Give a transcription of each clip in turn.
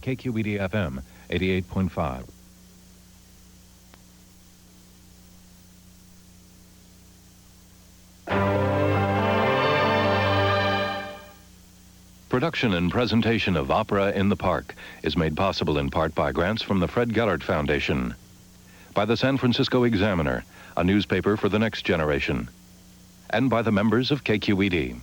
on KQED FM 88.5. Production and presentation of Opera in the Park is made possible in part by grants from the Fred Gellert Foundation, by the San Francisco Examiner, a newspaper for the next generation, and by the members of KQED.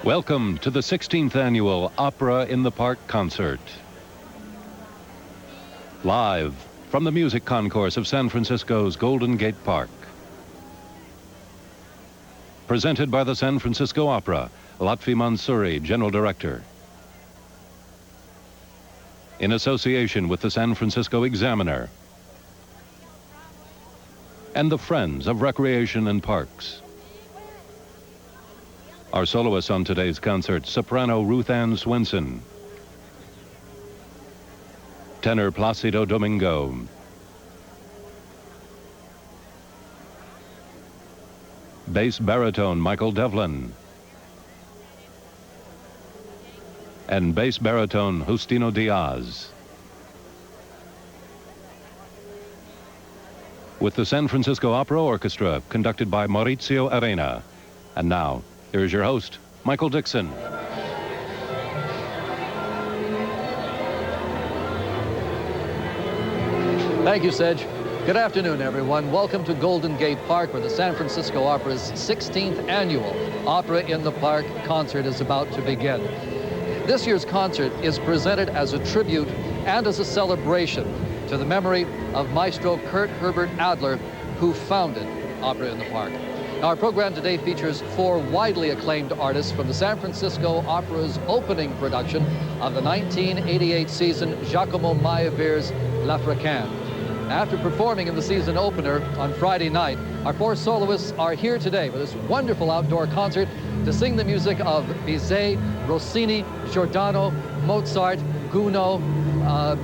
Welcome to the 16th Annual Opera in the Park concert. Live from the Music Concourse of San Francisco's Golden Gate Park. Presented by the San Francisco Opera, Lotfi Mansouri, General Director. In association with the San Francisco Examiner and the Friends of Recreation and Parks. Our soloists on today's concert, soprano Ruth Ann Swenson, tenor Placido Domingo, bass baritone Michael Devlin, and bass baritone Justino Diaz. With the San Francisco Opera Orchestra, conducted by Maurizio Arena. And now, here is your host, Michael Dixon. Thank you, Sedge. Good afternoon, everyone. Welcome to Golden Gate Park, where the San Francisco Opera's 16th annual Opera in the Park concert is about to begin. This year's concert is presented as a tribute and as a celebration to the memory of Maestro Kurt Herbert Adler, who founded Opera in the Park. Our program today features four widely acclaimed artists from the San Francisco Opera's opening production of the 1988 season, Giacomo Meyerbeer's L'Africaine. After performing in the season opener on Friday night, our four soloists are here today for this wonderful outdoor concert to sing the music of Bizet, Rossini, Giordano, Mozart, Gounod,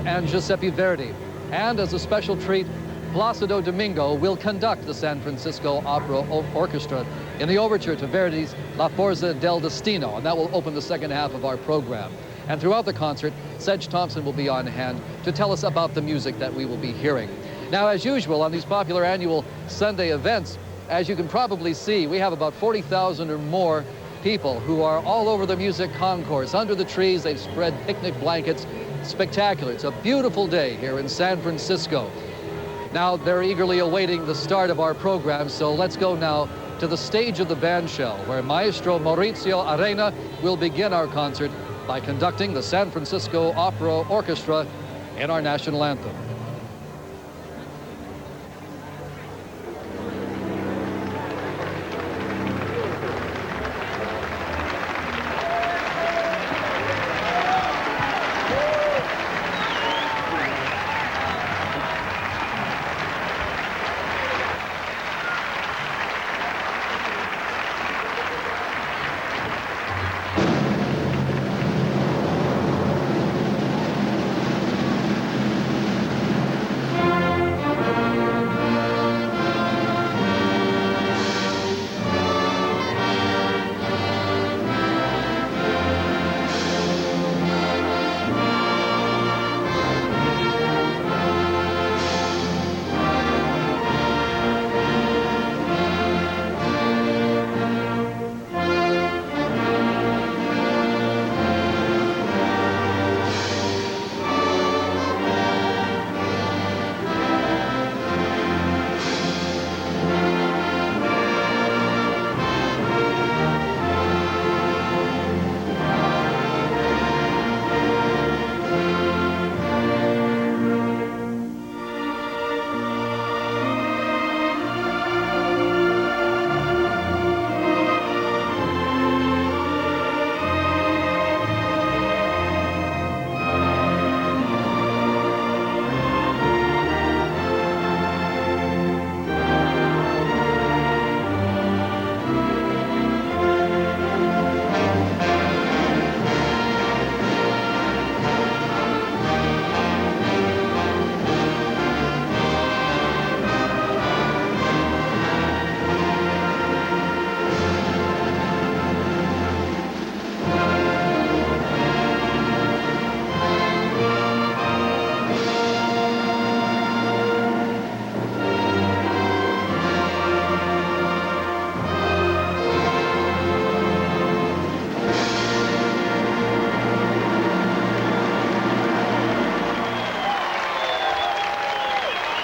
and Giuseppe Verdi. And as a special treat, Placido Domingo will conduct the San Francisco Opera Orchestra in the overture to Verdi's La Forza del Destino, and that will open the second half of our program. And throughout the concert, Sedge Thompson will be on hand to tell us about the music that we will be hearing. Now, as usual, on these popular annual Sunday events, as you can probably see, we have about 40,000 or more people who are all over the music concourse. Under the trees, they've spread picnic blankets. Spectacular. It's a beautiful day here in San Francisco. Now, they're eagerly awaiting the start of our program, so let's go now to the stage of the bandshell, where Maestro Maurizio Arena will begin our concert by conducting the San Francisco Opera Orchestra in our national anthem.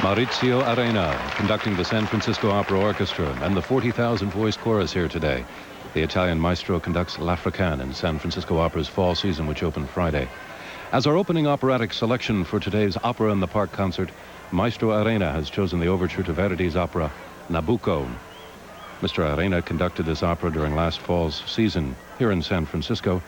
Maurizio Arena conducting the San Francisco Opera Orchestra and the 40,000 voice chorus here today. The Italian maestro conducts L'Africaine in San Francisco Opera's fall season, which opened Friday. As our opening operatic selection for today's Opera in the Park concert, Maestro Arena has chosen the overture to Verdi's opera Nabucco. Mr. Arena conducted this opera during last fall's season here in San Francisco.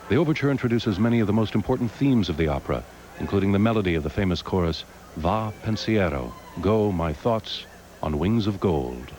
The overture introduces many of the most important themes of the opera, including the melody of the famous chorus, Va pensiero, go my thoughts on wings of gold.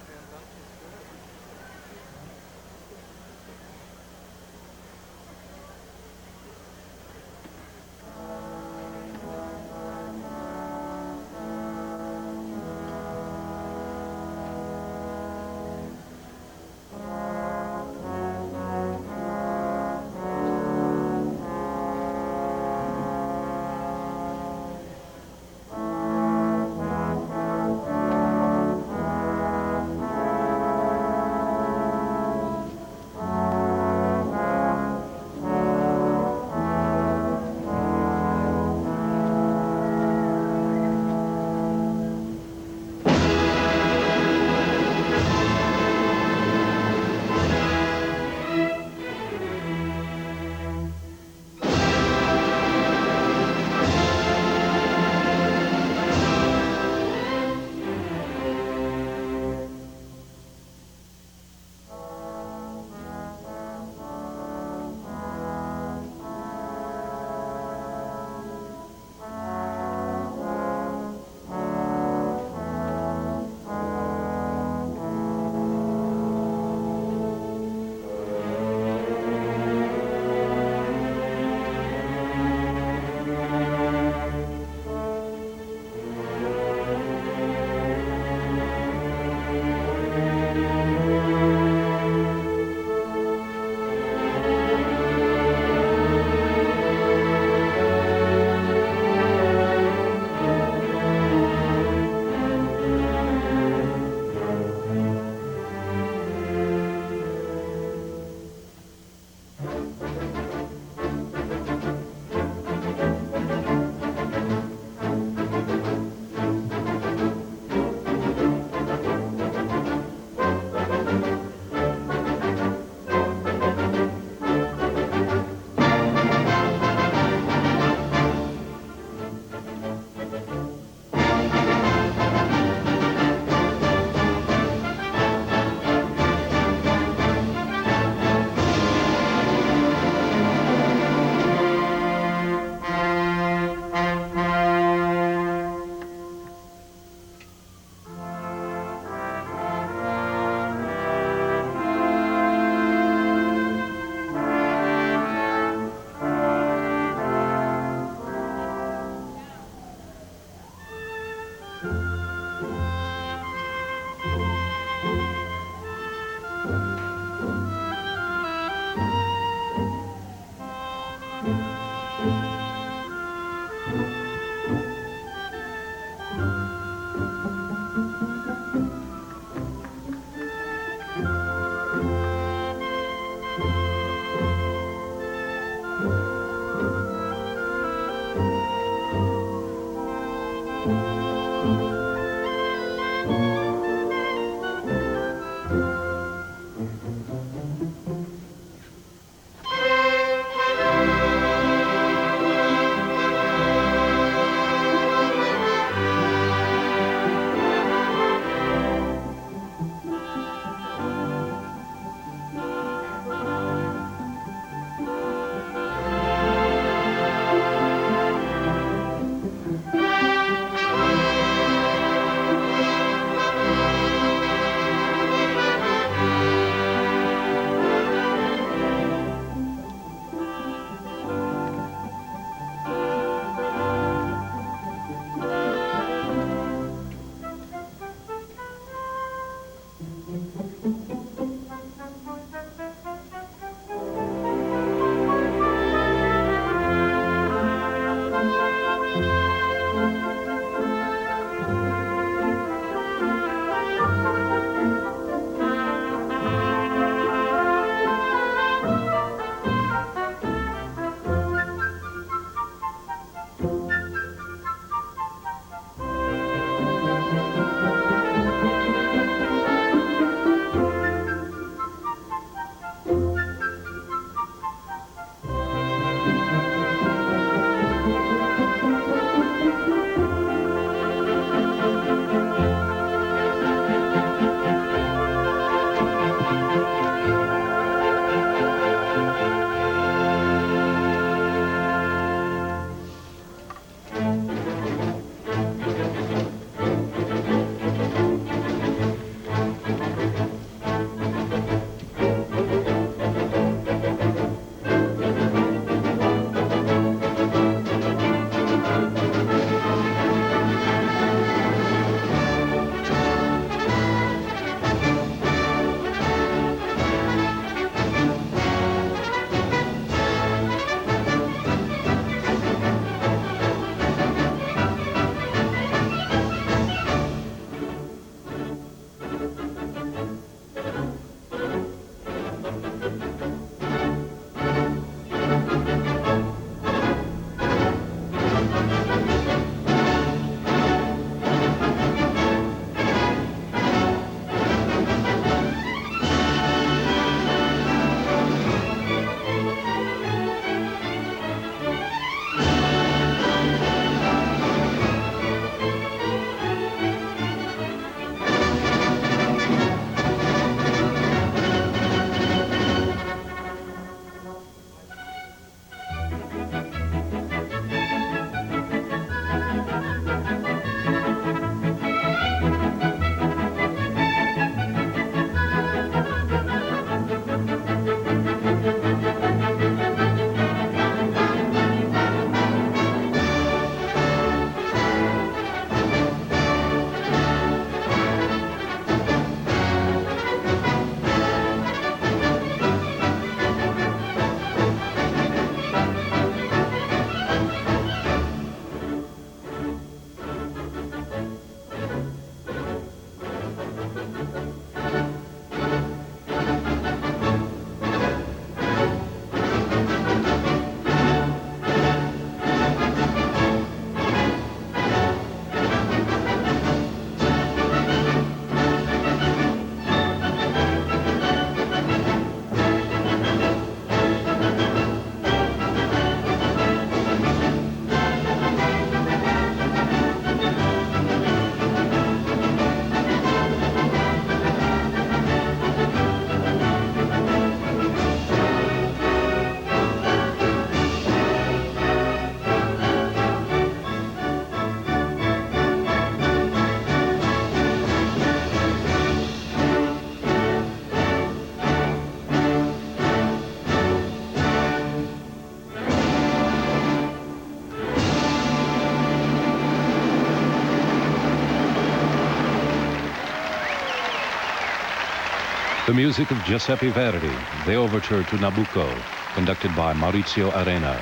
The music of Giuseppe Verdi, the overture to Nabucco, conducted by Maurizio Arena.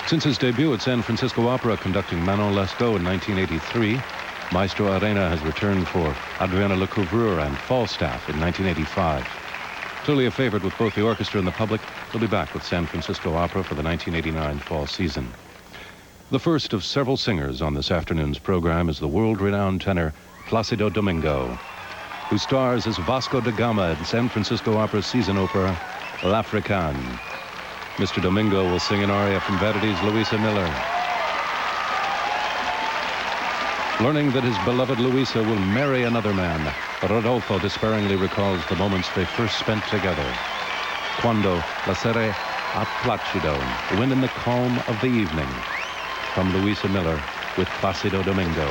Since his debut at San Francisco Opera conducting Manon Lescaut in 1983, Maestro Arena has returned for Adriana Lecouvreur and Falstaff in 1985. Clearly a favorite with both the orchestra and the public, he'll be back with San Francisco Opera for the 1989 fall season. The first of several singers on this afternoon's program is the world-renowned tenor Placido Domingo, who stars as Vasco da Gama in San Francisco Opera's season opera, L'Africaine. Mr. Domingo will sing an aria from Verdi's Luisa Miller. Learning that his beloved Luisa will marry another man, Rodolfo despairingly recalls the moments they first spent together. Quando la sera a Placido, when in the calm of the evening. From Luisa Miller with Placido Domingo.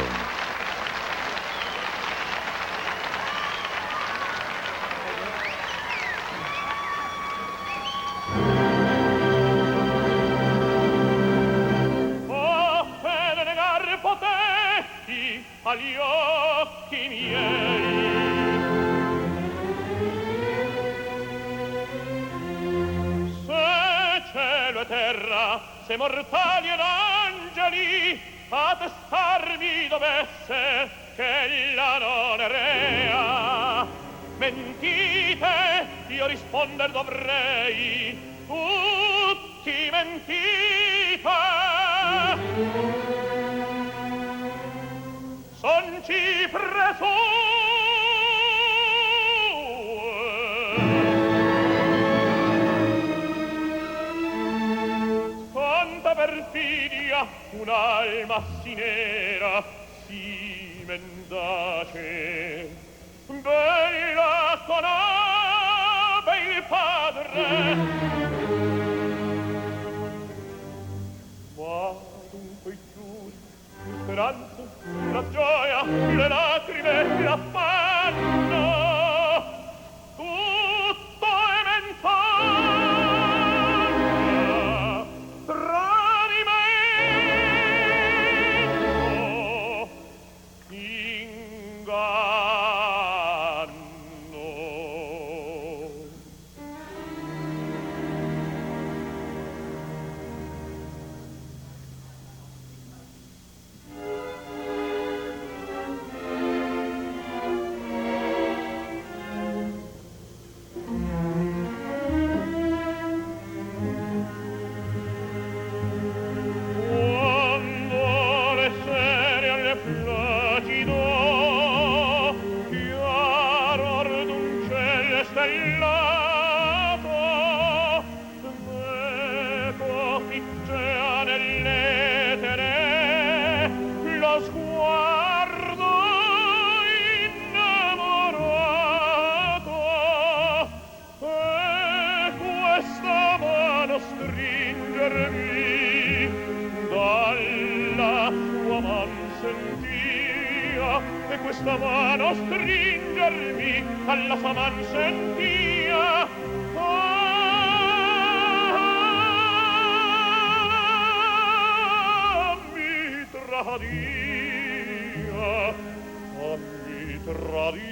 Agli occhi miei se cielo e terra, se mortali ed angeli attestarmi dovesse che ella non è rea, mentite, io risponder dovrei, tutti mentite. Son cifre sue. malvagiosa perfidia, un'alma sì nera, sì mendace. Bella conobbe il padre, ma dunque i giuri, speranza, la gioia, le lacrime, l'affanno, tutto è mentaglia, tradimento, inganno. Questa mano stringermi alla sua man sentia, mi tradia, mi tradia.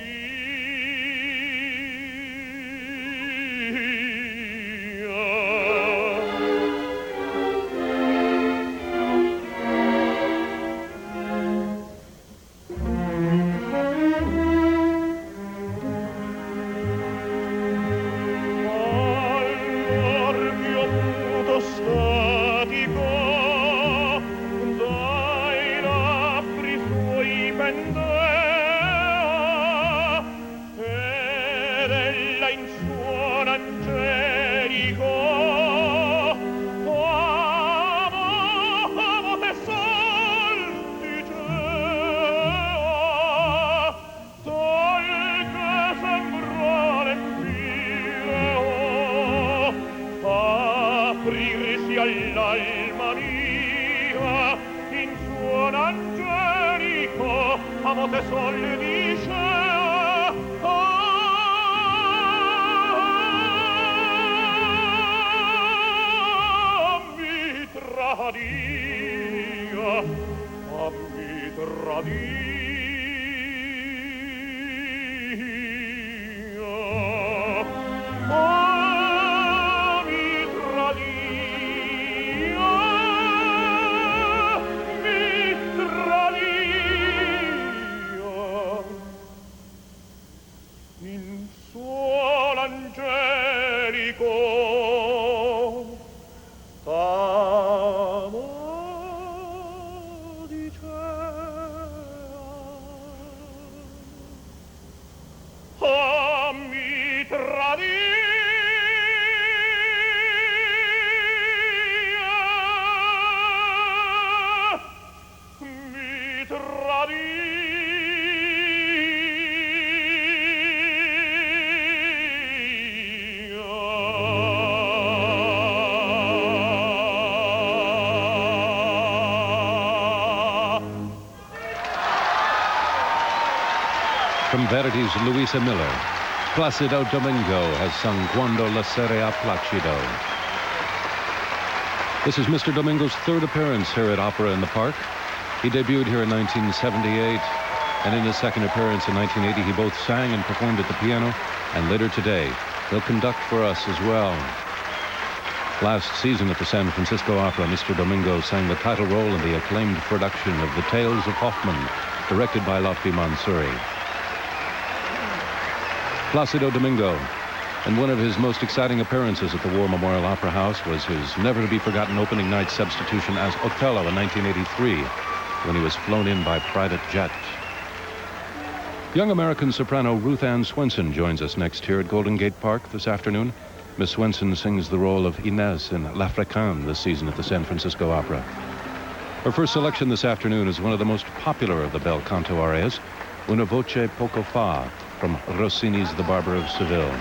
All'alma mia in suono angelico amo te sol dicea, mi tradia, mi tradia. From Verdi's Luisa Miller, Placido Domingo has sung Cuando la Serea Placido. This is Mr. Domingo's third appearance here at Opera in the Park. He debuted here in 1978, and in his second appearance in 1980, he both sang and performed at the piano, and later today, he'll conduct for us as well. Last season at the San Francisco Opera, Mr. Domingo sang the title role in the acclaimed production of The Tales of Hoffmann, directed by Lotfi Mansouri. Placido Domingo, and one of his most exciting appearances at the War Memorial Opera House was his never-to-be-forgotten opening night substitution as Othello in 1983, when he was flown in by private jet. Young American soprano Ruth Ann Swenson joins us next here at Golden Gate Park this afternoon. Miss Swenson sings the role of Inez in L'Africaine this season at the San Francisco Opera. Her first selection this afternoon is one of the most popular of the bel canto arias, Una voce poco fa, from Rossini's The Barber of Seville.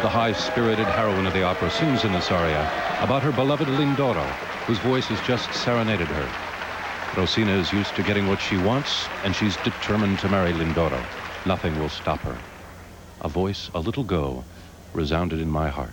The high-spirited heroine of the opera sings in this aria about her beloved Lindoro, whose voice has just serenaded her. Rosina is used to getting what she wants, and she's determined to marry Lindoro. Nothing will stop her. A voice, a little go, resounded in my heart.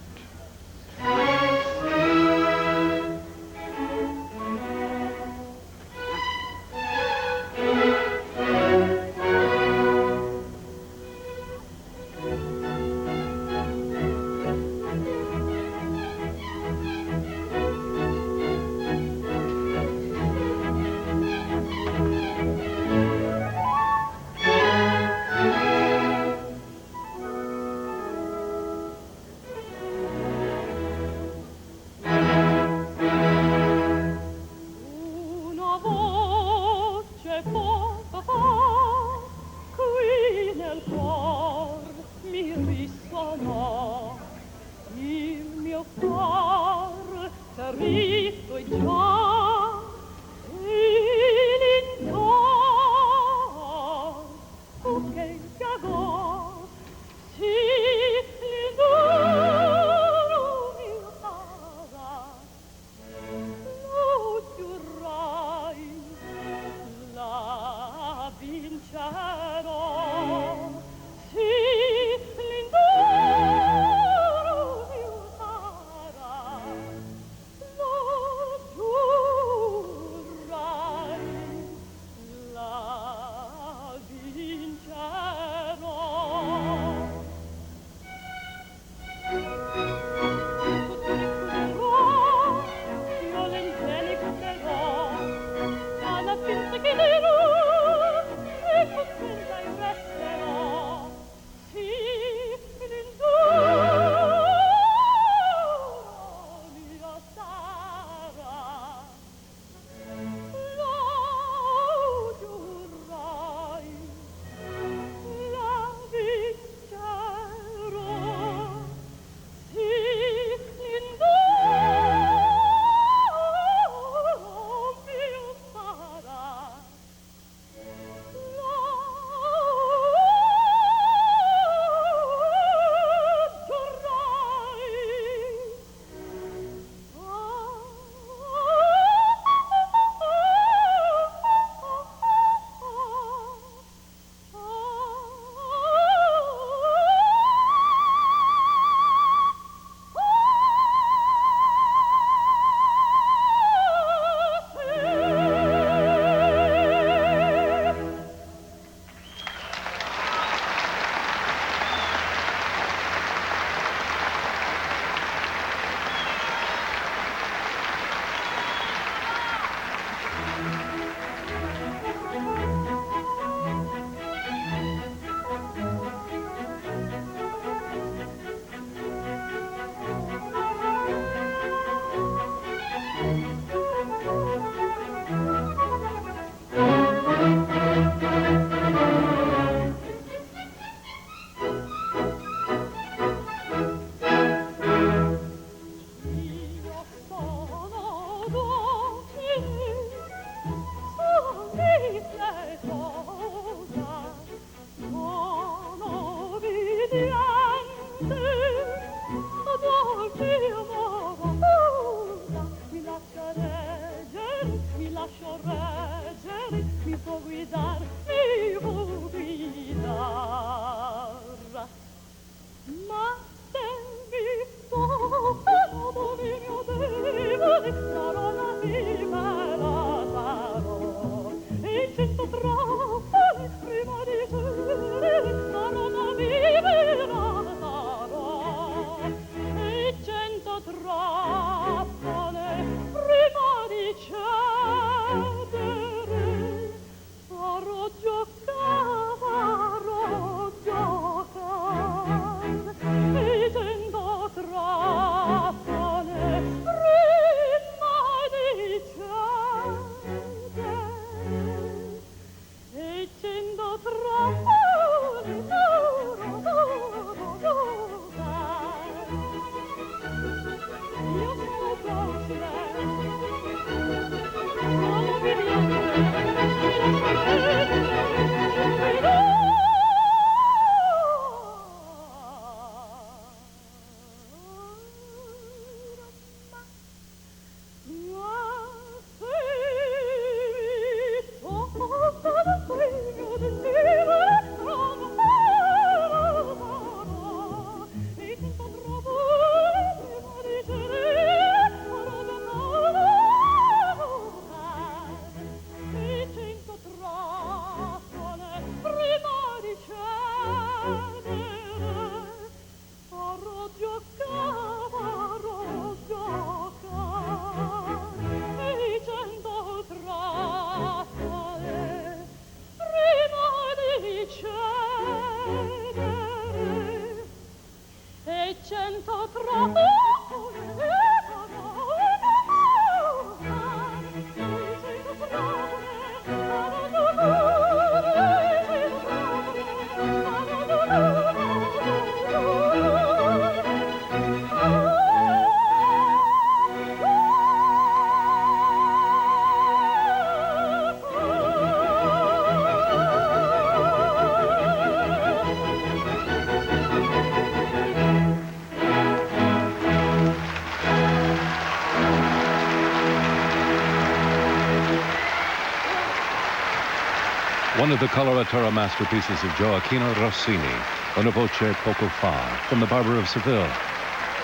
One of the coloratura masterpieces of Gioacchino Rossini, Una voce poco fa, from The Barber of Seville,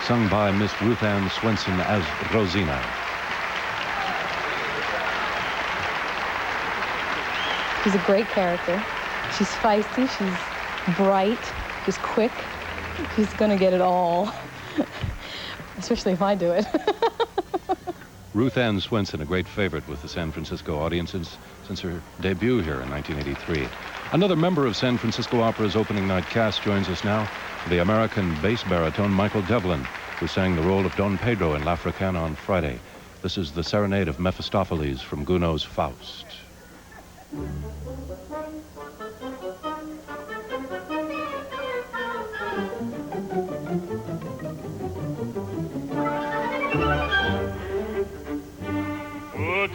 sung by Miss Ruth Ann Swenson as Rosina. She's a great character. She's feisty, she's bright, she's quick. She's gonna get it all, especially if I do it. Ruth Ann Swenson, a great favorite with the San Francisco audiences since her debut here in 1983. Another member of San Francisco Opera's opening night cast joins us now, the American bass baritone Michael Devlin, who sang the role of Don Pedro in L'Africaine on Friday. This is the serenade of Mephistopheles from Gounod's Faust.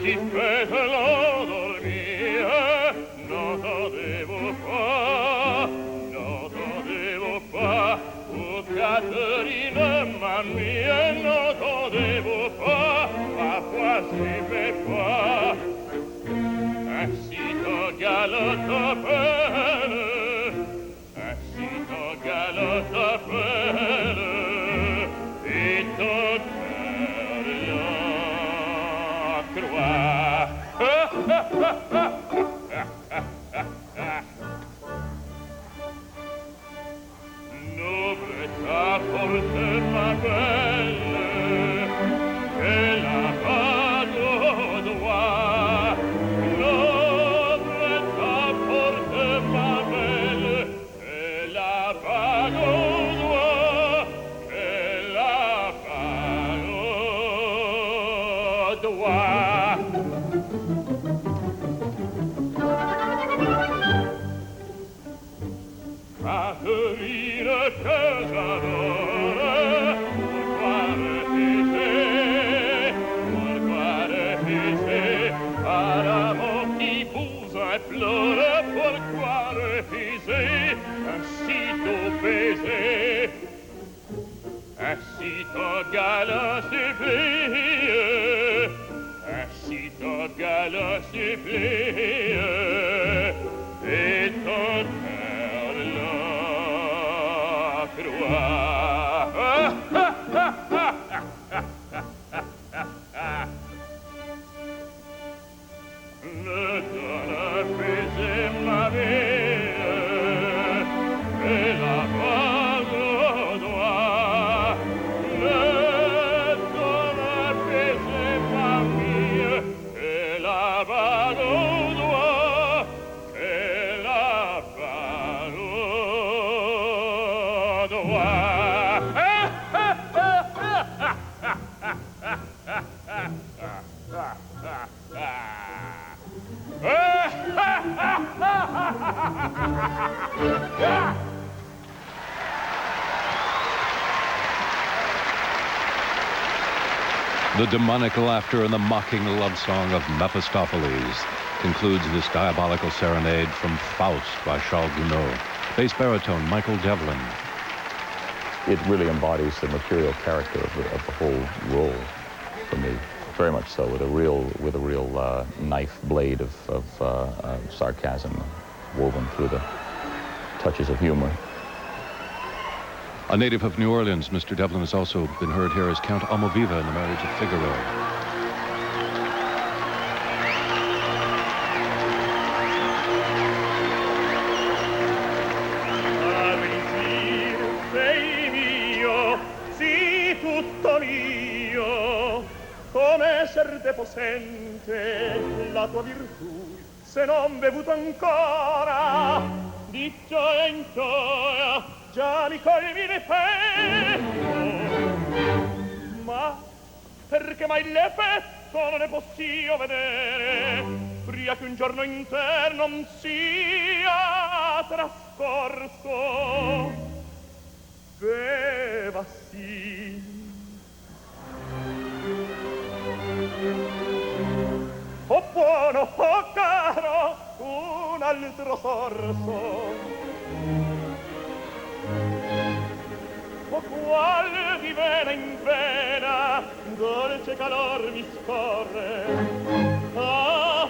Ti spetalo dormire, nota devo fa, o Caterina mamma, nota devo fa, a quoi si fait fa, ainsi to galata belle, ainsi to galata belle, et to Nobrezza forte ma belle, che la vado droit. Nobrezza forte ma belle, che la vado droit, che la vado droit. Caterina che j'adore, pourquoi refuser, à l'amour qui vous implore, pourquoi refuser, ainsi tôt baiser, ainsi tôt galant supplie, ainsi tôt galant supplie, et ton The demonic laughter and the mocking love song of Mephistopheles concludes this diabolical serenade from Faust by Charles Gounod. Bass baritone Michael Devlin. It really embodies the mercurial character of the whole role for me, very much so, with a real knife blade of sarcasm woven through the touches of humor. A native of New Orleans, Mr. Devlin has also been heard here as Count Almaviva in The Marriage of Figaro. Sei mio, sì tutto mio, come esser deposente la tua virtù, se non bevuto ancora, di gioia in gioia, già mi colmi l'effetto, ma perché mai l'effetto non è possibile vedere prima che un giorno intero non sia trascorso. Beva sì, oh buono, oh caro, un altro sorso. O qual di vena in vena dolce calor mi scorre, ah,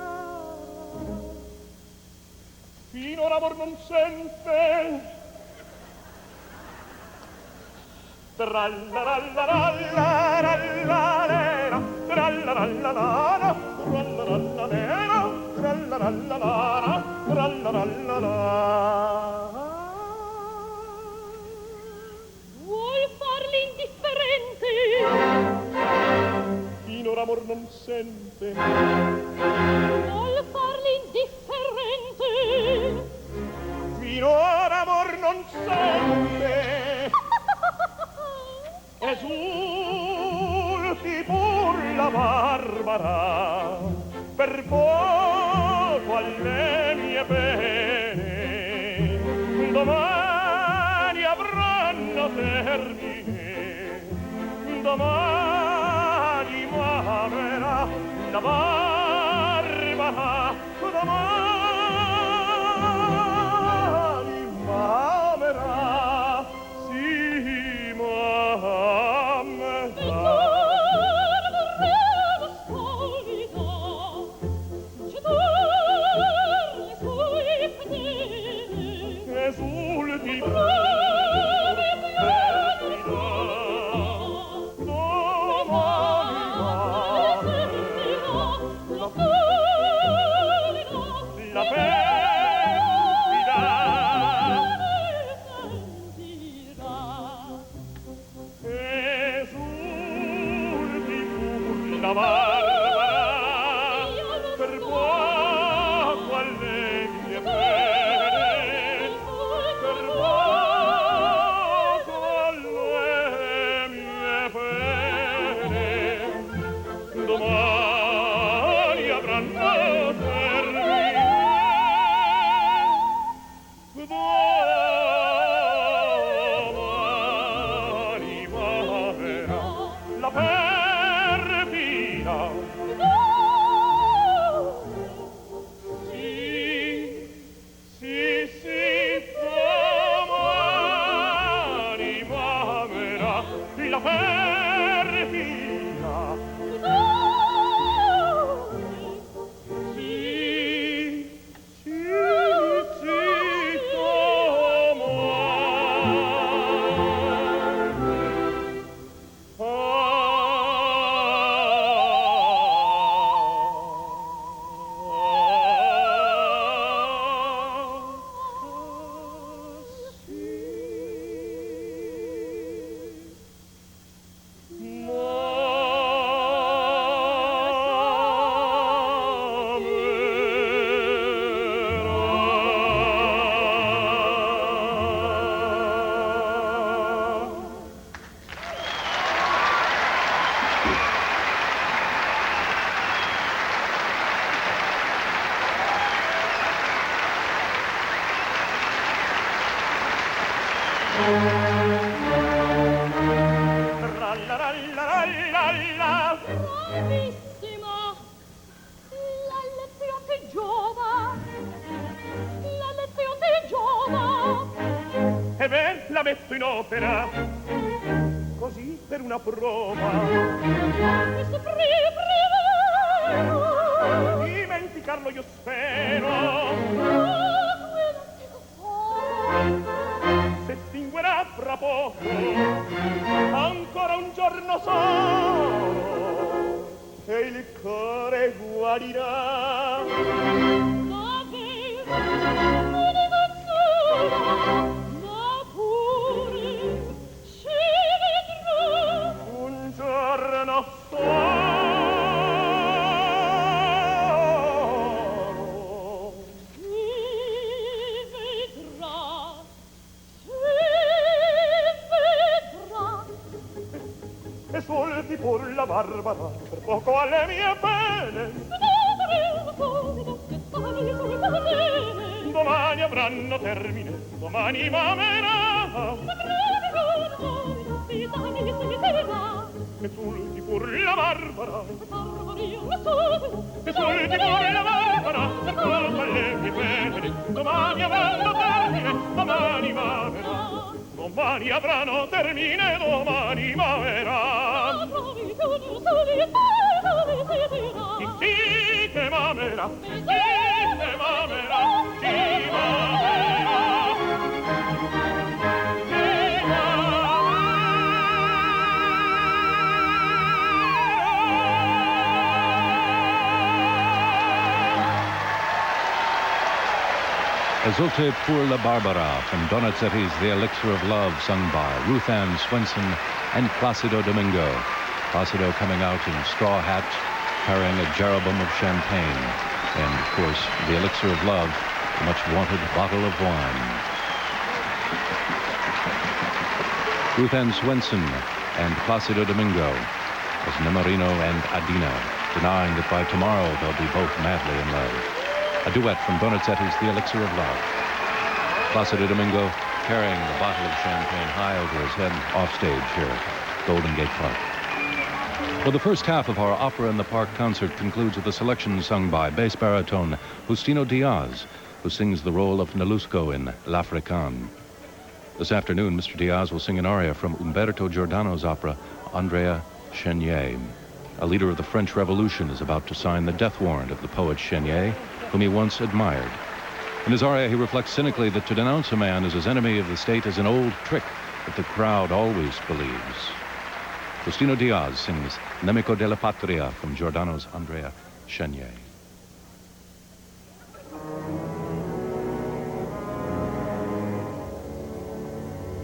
finora amor non sente. Trallarallarallarallarera, trallarallarara, trallarallarera, trallarallarara, trallarallarara. Vuol far l'indifferente? Finora amor non sente. Vuol far l'indifferente? Finora amor non sente. Esulti pur la Barbara per poco alle mie pene, domani avranno termine, domani m'amerà la Barbara, domani m'amerà, sì m'amerà. Esulti la la Barbara per poco alle mie pene, per poco alle mie pene, domani avranno termine, la metto in opera, così per una prova. Dimenticarlo io spero, se stinguerà fra poco, ancora un giorno solo, e il cuore guarirà. Un giorno solo Si vedrà. e soldi pur la Barbara per poco alle mie pene. Domani avranno termine, domani mamerà. E soldi pur la Barbara, e soldi pur la Barbara per poco alle mie pene. Domani avranno termine, domani mamerà. Domani avranno termine, domani mamerà. Sì, che mamerà, sì, che mamerà, sì, mamerà. Esulte pour la Barbara from Donizetti's The Elixir of Love, sung by Ruth Ann Swenson and Placido Domingo. Placido coming out in straw hat, carrying a jerubim of champagne. And, of course, The Elixir of Love, a much-wanted bottle of wine. Ruth Ann Swenson and Placido Domingo as Nemorino and Adina, denying that by tomorrow they'll be both madly in love. A duet from Donizetti's The Elixir of Love. Placido Domingo carrying the bottle of champagne high over his head offstage here at Golden Gate Park. Well, the first half of our Opera in the Park concert concludes with a selection sung by bass baritone Justino Diaz, who sings the role of Nelusco in L'Africaine. This afternoon, Mr. Diaz will sing an aria from Umberto Giordano's opera Andrea Chenier. A leader of the French Revolution is about to sign the death warrant of the poet Chenier, whom he once admired. In his aria, he reflects cynically that to denounce a man as his enemy of the state is an old trick that the crowd always believes. Justino Diaz sings Nemico della Patria from Giordano's Andrea Chenier.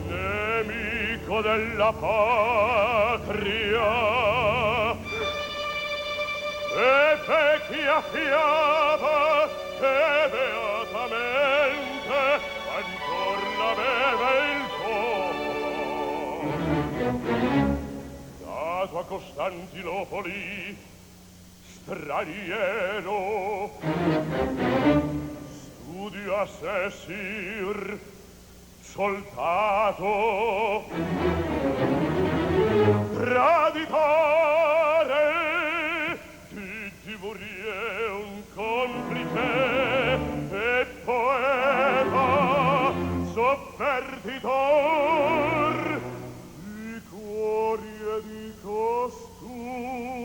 Nemico della patria e vecchia fiaba che beatamente ancor la beve il fuoco. Dato a Costantinopoli straniero studio a Sessir soldato traditore di Tiburie un complice e poeta sovvertitor di cuori e di costumi.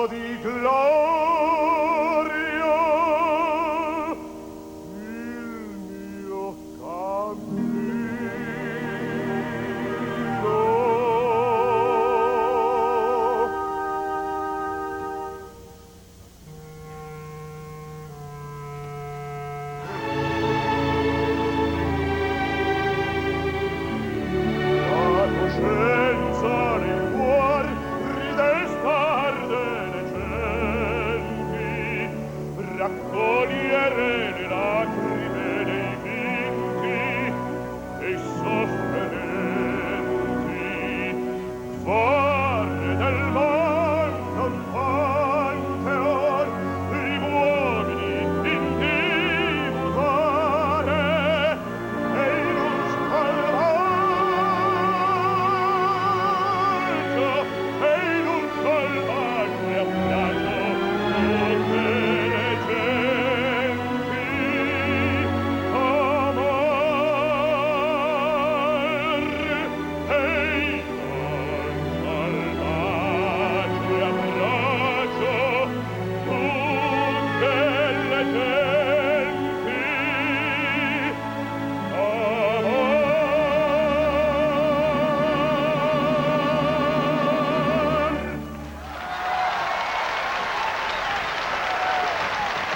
canto di gloria, il mio raccogliere le lacrime dei vinti e sofferenti, fare del mondo un pantheon, gli uomini individuare e in un salvaggio abbraccio tutte le genti, amor e in un salvaggio abbraccio tutte le genti, amor.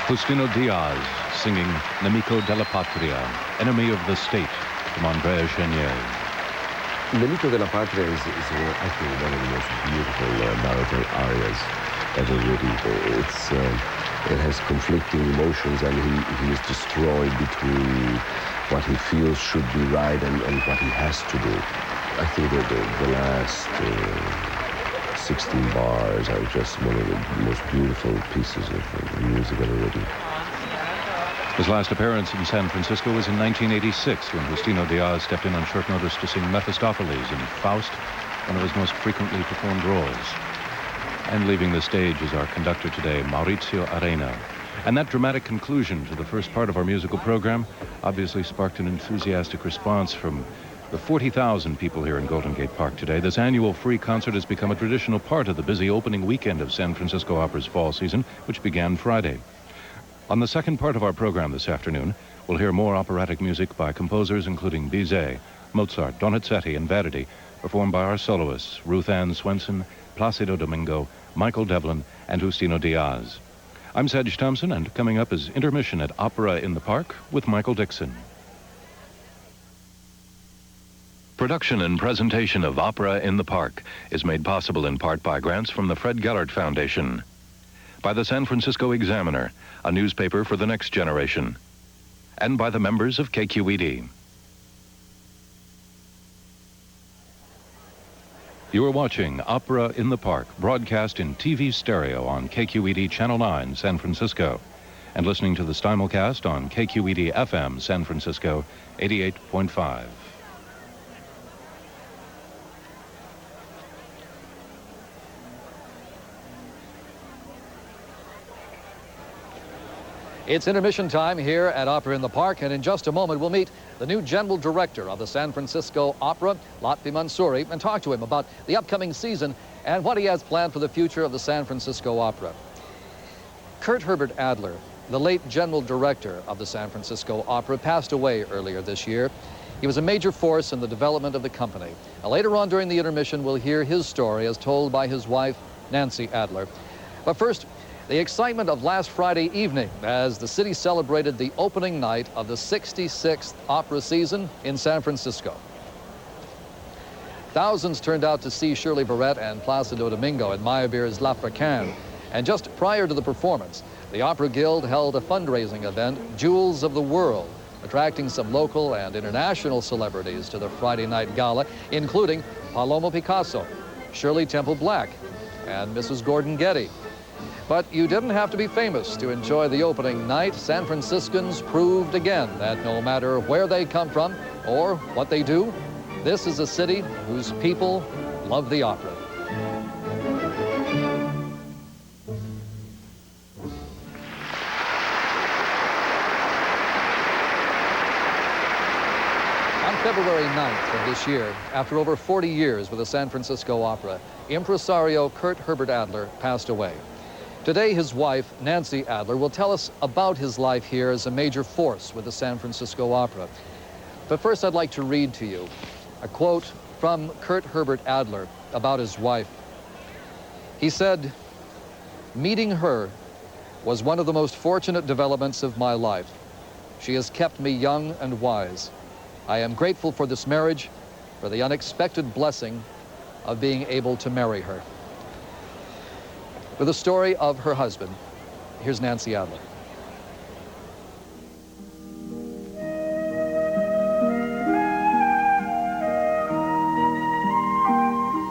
Justino Diaz singing Nemico della Patria, Enemy of the State, from Andrea Chenier. Nemico della Patria is I think, one of the most beautiful baritone arias ever written. It has conflicting emotions, and he is destroyed between what he feels should be right and what he has to do. I think that the last 16 bars are just one of the most beautiful pieces of music ever written. His last appearance in San Francisco was in 1986 when Justino Diaz stepped in on short notice to sing Mephistopheles in Faust, one of his most frequently performed roles. And leaving the stage is our conductor today, Maurizio Arena. And that dramatic conclusion to the first part of our musical program obviously sparked an enthusiastic response from the 40,000 people here in Golden Gate Park today. This annual free concert has become a traditional part of the busy opening weekend of San Francisco Opera's fall season, which began Friday. On the second part of our program this afternoon, we'll hear more operatic music by composers including Bizet, Mozart, Donizetti, and Verdi, performed by our soloists, Ruth Ann Swenson, Placido Domingo, Michael Devlin, and Justino Diaz. I'm Sedge Thompson, and coming up is intermission at Opera in the Park with Michael Dixon. Production and presentation of Opera in the Park is made possible in part by grants from the Fred Gellert Foundation, by the San Francisco Examiner, a newspaper for the next generation, and by the members of KQED. You are watching Opera in the Park, broadcast in TV stereo on KQED Channel 9, San Francisco, and listening to the simulcast on KQED FM San Francisco 88.5. It's intermission time here at Opera in the Park, and in just a moment we'll meet the new general director of the San Francisco Opera, Lotfi Mansouri, and talk to him about the upcoming season and what he has planned for the future of the San Francisco Opera. Kurt Herbert Adler, the late general director of the San Francisco Opera, passed away earlier this year. He was a major force in the development of the company. Now, later on during the intermission, we'll hear his story as told by his wife, Nancy Adler. But first, the excitement of last Friday evening as the city celebrated the opening night of the 66th opera season in San Francisco. Thousands turned out to see Shirley Barrett and Placido Domingo in Meyerbeer's L'Africaine. And just prior to the performance, the Opera Guild held a fundraising event, Jewels of the World, attracting some local and international celebrities to the Friday night gala, including Paloma Picasso, Shirley Temple Black, and Mrs. Gordon Getty. But you didn't have to be famous to enjoy the opening night. San Franciscans proved again that no matter where they come from or what they do, this is a city whose people love the opera. On February 9th of this year, after over 40 years with the San Francisco Opera, impresario Kurt Herbert Adler passed away. Today, his wife, Nancy Adler, will tell us about his life here as a major force with the San Francisco Opera. But first, I'd like to read to you a quote from Kurt Herbert Adler about his wife. He said, "Meeting her was one of the most fortunate developments of my life. She has kept me young and wise. I am grateful for this marriage, for the unexpected blessing of being able to marry her." With the story of her husband, here's Nancy Adler.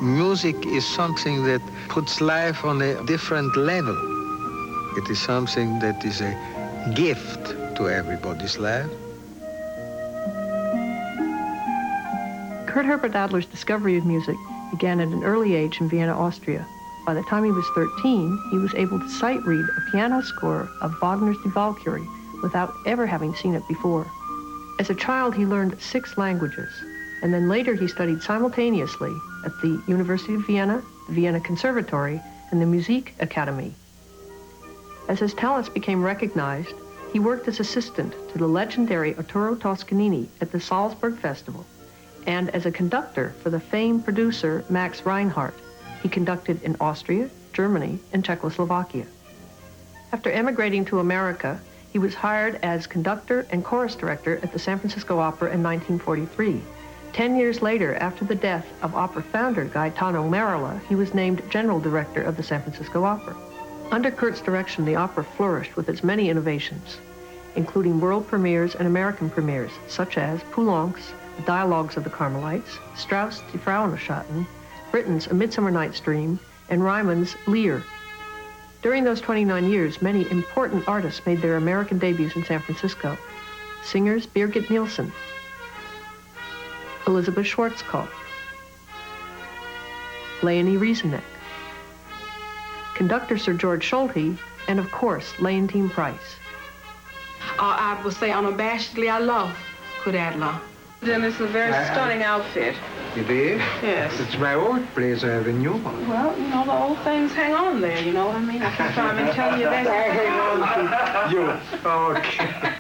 Music is something that puts life on a different level. It is something that is a gift to everybody's life. Kurt Herbert Adler's discovery of music began at an early age in Vienna, Austria. By the time he was 13, he was able to sight read a piano score of Wagner's Die Walküre without ever having seen it before. As a child, he learned 6 languages, and then later he studied simultaneously at the University of Vienna, the Vienna Conservatory, and the Musik Academy. As his talents became recognized, he worked as assistant to the legendary Arturo Toscanini at the Salzburg Festival, and as a conductor for the famed producer Max Reinhardt. He conducted in Austria, Germany, and Czechoslovakia. After emigrating to America, he was hired as conductor and chorus director at the San Francisco Opera in 1943. 10 years later, after the death of opera founder Gaetano Merola, he was named general director of the San Francisco Opera. Under Kurt's direction, the opera flourished with its many innovations, including world premieres and American premieres, such as Poulenc's The Dialogues of the Carmelites, Strauss' Die Frauenschatten, Britten's A Midsummer Night's Dream, and Ryman's Lear. During those 29 years, many important artists made their American debuts in San Francisco. Singers Birgit Nilsson, Elizabeth Schwarzkopf, Leonie Rieseneck, conductor Sir George Solti, and of course, Leontine Price. I would say unabashedly, I love Kurt Adler. And it's a very stunning outfit. It is? Yes. It's my old place. I have a new one. Well, you know, the old things hang on there, you know what I mean? I keep trying to tell you that. I hang on to you. Okay.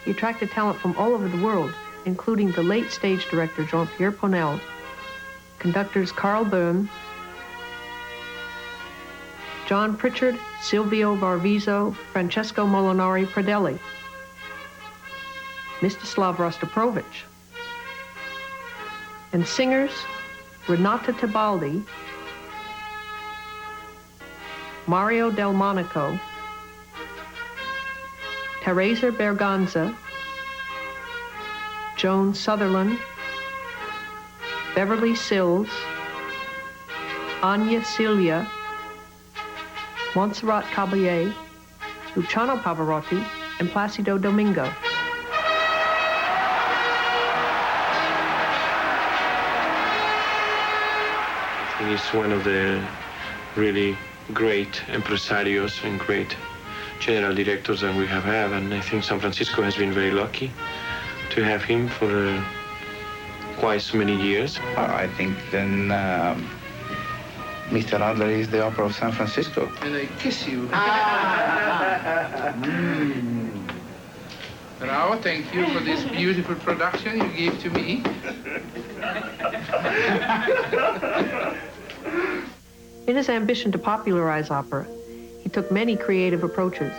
He attracted talent from all over the world, including the late stage director Jean-Pierre Ponel, conductors Carl Böhm, John Pritchard, Silvio Varviso, Francesco Molinari Pradelli, Mstislav Rostropovich, and singers Renata Tebaldi, Mario Del Monaco, Teresa Berganza, Joan Sutherland, Beverly Sills, Anya Celia, Montserrat Caballé, Luciano Pavarotti, and Placido Domingo. He's one of the really great impresarios and great general directors that we have had, and I think San Francisco has been very lucky to have him for quite so many years. I think then Mr. Adler is the opera of San Francisco. And I kiss you. Now, thank you for this beautiful production you gave to me. In his ambition to popularize opera, he took many creative approaches.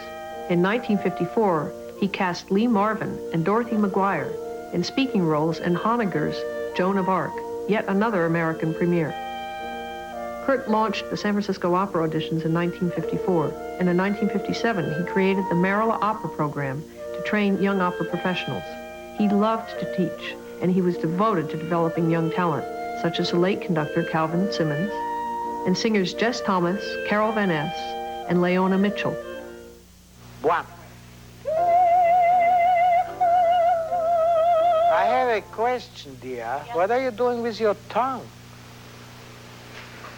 In 1954, he cast Lee Marvin and Dorothy McGuire in speaking roles in Honegger's Joan of Arc, yet another American premiere. Kurt launched the San Francisco Opera auditions in 1954, and in 1957 he created the Merola Opera program to train young opera professionals. He loved to teach, and he was devoted to developing young talent, such as the late conductor Calvin Simmons, and singers Jess Thomas, Carol Van Ness, and Leona Mitchell. One. I have a question, dear. Yeah. What are you doing with your tongue?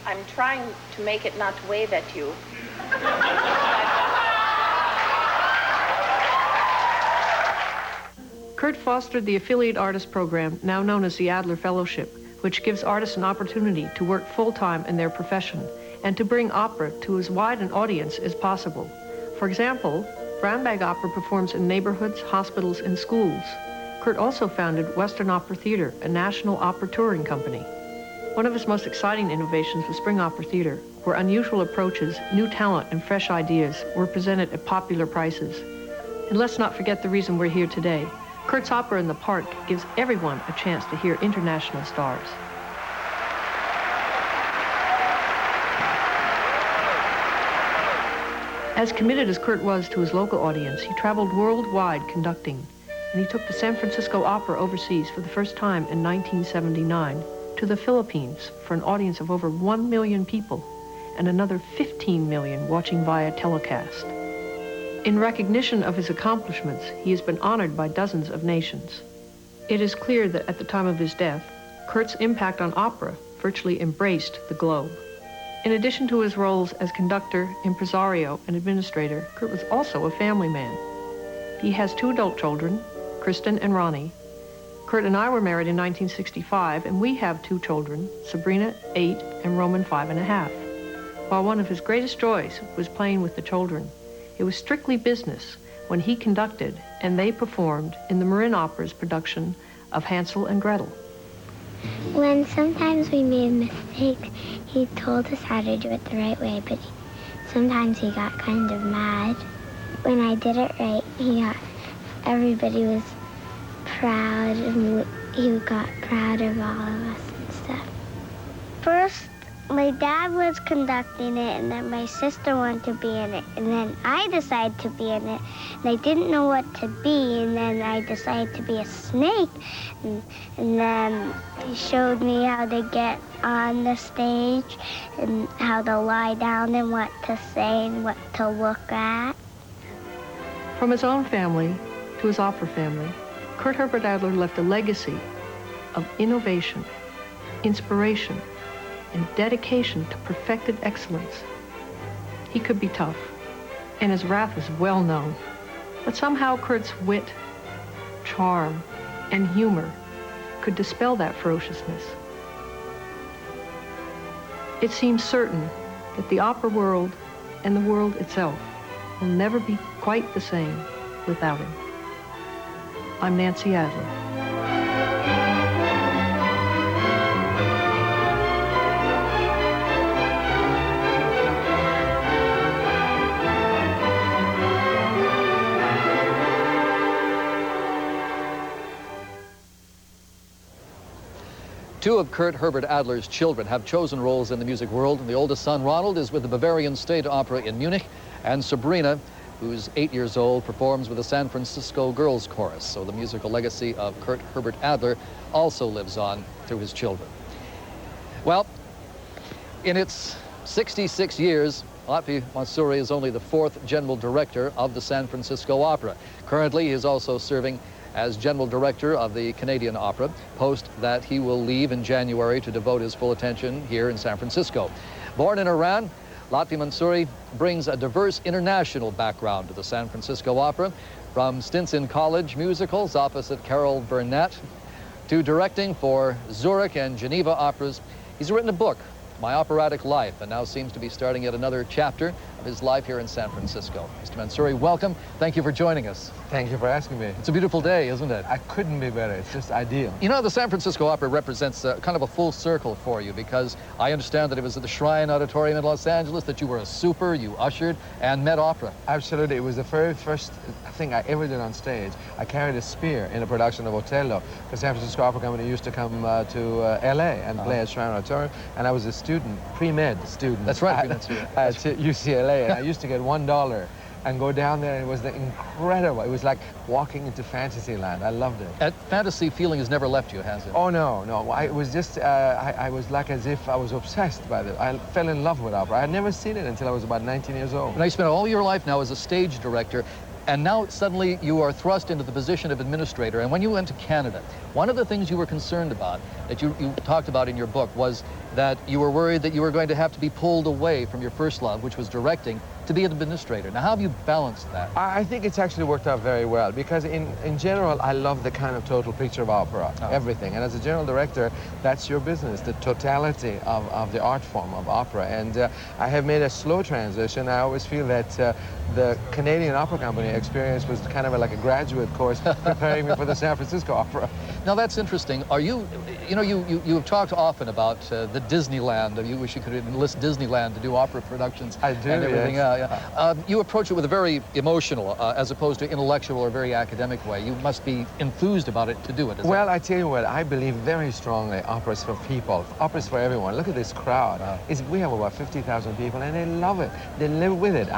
I'm trying to make it not wave at you. Kurt fostered the affiliate artist program, now known as the Adler Fellowship, which gives artists an opportunity to work full-time in their profession and to bring opera to as wide an audience as possible. For example, Brown Bag Opera performs in neighborhoods, hospitals, and schools. Kurt also founded Western Opera Theater, a national opera touring company. One of his most exciting innovations was Spring Opera Theater, where unusual approaches, new talent, and fresh ideas were presented at popular prices. And let's not forget the reason we're here today. Kurt's Opera in the Park gives everyone a chance to hear international stars. As committed as Kurt was to his local audience, he traveled worldwide conducting, and he took the San Francisco Opera overseas for the first time in 1979 to the Philippines for an audience of over 1 million people and another 15 million watching via telecast. In recognition of his accomplishments, he has been honored by dozens of nations. It is clear that at the time of his death, Kurt's impact on opera virtually embraced the globe. In addition to his roles as conductor, impresario, and administrator, Kurt was also a family man. He has 2 adult children, Kristen and Ronnie. Kurt and I were married in 1965, and we have 2 children, Sabrina, 8, and Roman, 5.5. While one of his greatest joys was playing with the children, it was strictly business when he conducted and they performed in the Marin Opera's production of Hansel and Gretel. When sometimes we made mistakes, he told us how to do it the right way, but sometimes he got kind of mad. When I did it right, everybody was proud, and he got proud of all of us and stuff. First, my dad was conducting it, and then my sister wanted to be in it, and then I decided to be in it, and I didn't know what to be, and then I decided to be a snake, and then he showed me how to get on the stage, and how to lie down, and what to say, and what to look at. From his own family to his opera family, Kurt Herbert Adler left a legacy of innovation, inspiration, and dedication to perfected excellence. He could be tough, and his wrath was well known. But somehow Kurt's wit, charm, and humor could dispel that ferociousness. It seems certain that the opera world and the world itself will never be quite the same without him. I'm Nancy Adler. Two of Kurt Herbert Adler's children have chosen roles in the music world. The oldest son, Ronald, is with the Bavarian State Opera in Munich, and Sabrina, who's 8 years old, performs with the San Francisco Girls Chorus. So the musical legacy of Kurt Herbert Adler also lives on through his children. Well, in its 66 years, Latvi Mansouri is only the 4th general director of the San Francisco Opera. Currently, he is also serving as general director of the Canadian Opera, post that he will leave in January to devote his full attention here in San Francisco. Born in Iran, Latvi Mansouri brings a diverse international background to the San Francisco Opera, from stints in college musicals opposite Carol Burnett to directing for Zurich and Geneva operas. He's written a book, My Operatic Life, and now seems to be starting yet another chapter of his life here in San Francisco. Mr. Mansouri, welcome. Thank you for joining us. Thank you for asking me. It's a beautiful day, isn't it? I couldn't be better. It's just ideal. You know, the San Francisco Opera represents kind of a full circle for you, because I understand that it was at the Shrine Auditorium in Los Angeles that you were a super, you ushered, and met opera. Absolutely. It was the very first thing I ever did on stage. I carried a spear in a production of Otello. The San Francisco Opera Company used to come to L.A. and play at Shrine Auditorium, and I was a student, pre-med student. That's right, at UCLA, and I used to get $1 and go down there, and it was incredible. It was like walking into Fantasyland. I loved it. That fantasy feeling has never left you, has it? Oh, no, no. I was just, I was like as if I was obsessed by it. I fell in love with opera. I had never seen it until I was about 19 years old. Now, you spent all your life now as a stage director, and now suddenly you are thrust into the position of administrator. And when you went to Canada, one of the things you were concerned about, that you talked about in your book, was that you were worried that you were going to have to be pulled away from your first love, which was directing, to be an administrator. Now, how have you balanced that? I think it's actually worked out very well because in general, I love the kind of total picture of opera, everything. And as a general director, that's your business, the totality of the art form of opera. And I have made a slow transition. I always feel that the Canadian Opera Company experience was kind of like a graduate course preparing me for the San Francisco Opera. Now, that's interesting. Are you, you know, you have talked often about the Disneyland. You wish you could enlist Disneyland to do opera productions. I do, and everything. yes. You approach it with a very emotional, as opposed to intellectual or very academic way. You must be enthused about it to do it. Well, I tell you what, I believe very strongly opera's for people. Opera's for everyone. Look at this crowd. We have about 50,000 people, and they love it. They live with it.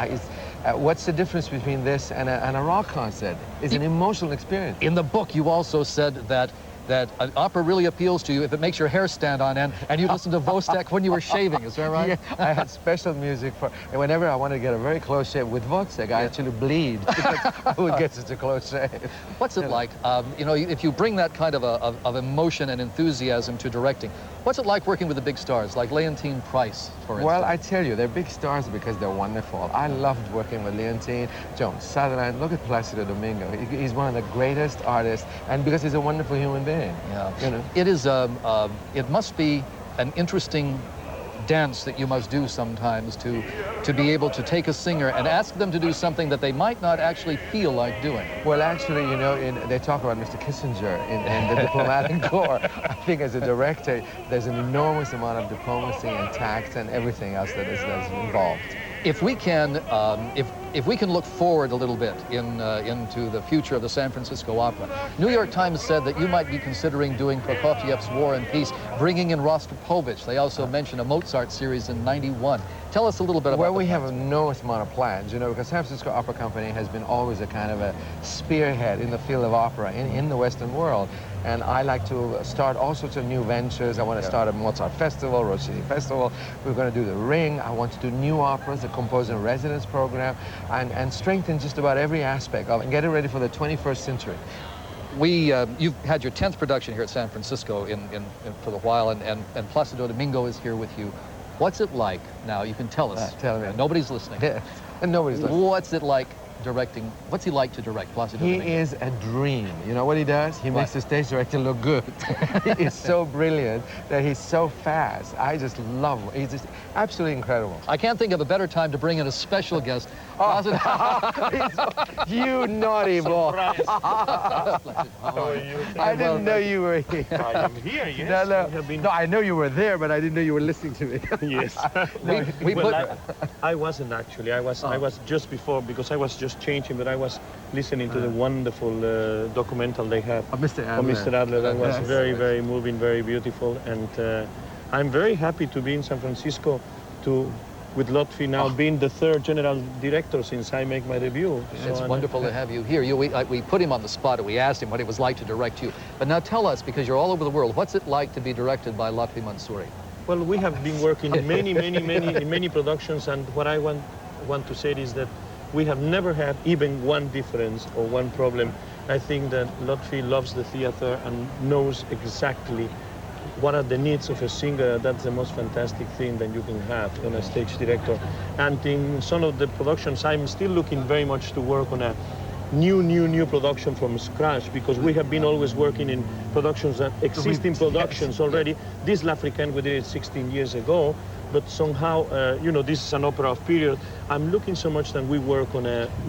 What's the difference between this and a rock concert? It's an emotional experience. In the book, you also said that an opera really appeals to you if it makes your hair stand on end, and you listen to Vostek when you were shaving, is that right? Yeah, I had special music for, and whenever I wanted to get a very close shave with Vostek, I actually bleed because I would get such a close shave. What's it like, you know, if you bring that kind of emotion and enthusiasm to directing, what's it like working with the big stars, like Leontine Price, for instance? Well, I tell you, they're big stars because they're wonderful. I loved working with Leontine, Joan Sutherland. Look at Placido Domingo. He's one of the greatest artists, and because he's a wonderful human being. Yeah. You know? It is, it must be an interesting dance that you must do sometimes to be able to take a singer and ask them to do something that they might not actually feel like doing. Well, actually, you know, they talk about Mr. Kissinger in the diplomatic corps. I think as a director, there's an enormous amount of diplomacy and tact and everything else that is involved. If we can, if we can look forward a little bit into the future of the San Francisco Opera, New York Times said that you might be considering doing Prokofiev's War and Peace, bringing in Rostropovich. They also mentioned a Mozart series in '91. Tell us a little bit about. Well, we have an enormous amount of plans, you know, because San Francisco Opera Company has been always a kind of a spearhead in the field of opera in the Western world. And I like to start all sorts of new ventures. I want to start a Mozart Festival, Rossini Festival. We're going to do the Ring. I want to do new operas, a composer-in-residence program, and strengthen just about every aspect of it and get it ready for the 21st century. You've had your 10th production here at San Francisco for a while, and Placido Domingo is here with you. What's it like now? You can tell us. Tell me. Nobody's listening. Yeah, and nobody's listening. What's it like directing? What's he like to direct, Placido Domingo? He is a dream. You know what he does? He makes the stage director look good. He is so brilliant that he's so fast. I just love him. He's just absolutely incredible. I can't think of a better time to bring in a special guest. You naughty boy. I didn't know you were here. I am here, yes. No, I know you were there, but I didn't know you were listening to me. Yes. I wasn't actually. I was just before, because I was just changing, but I was listening to the wonderful documental they have of Mr. Adler. Of Mr. Adler. That was very, very moving, very beautiful. And I'm very happy to be in San Francisco with Lotfi now being the 3rd general director since I make my debut. It's wonderful to have you here. We put him on the spot and we asked him what it was like to direct you. But now tell us, because you're all over the world, what's it like to be directed by Lotfi Mansouri? Well, we have been working in many productions, and what I want to say is that we have never had even one difference or one problem. I think that Lotfi loves the theater and knows exactly what are the needs of a singer. That's the most fantastic thing that you can have on a stage director. And in some of the productions, I'm still looking very much to work on a new production from scratch, because we have been always working in productions, that existing productions already. This L'Africaine, we did it 16 years ago, but somehow, you know, this is an opera of period. I'm looking so much that we work on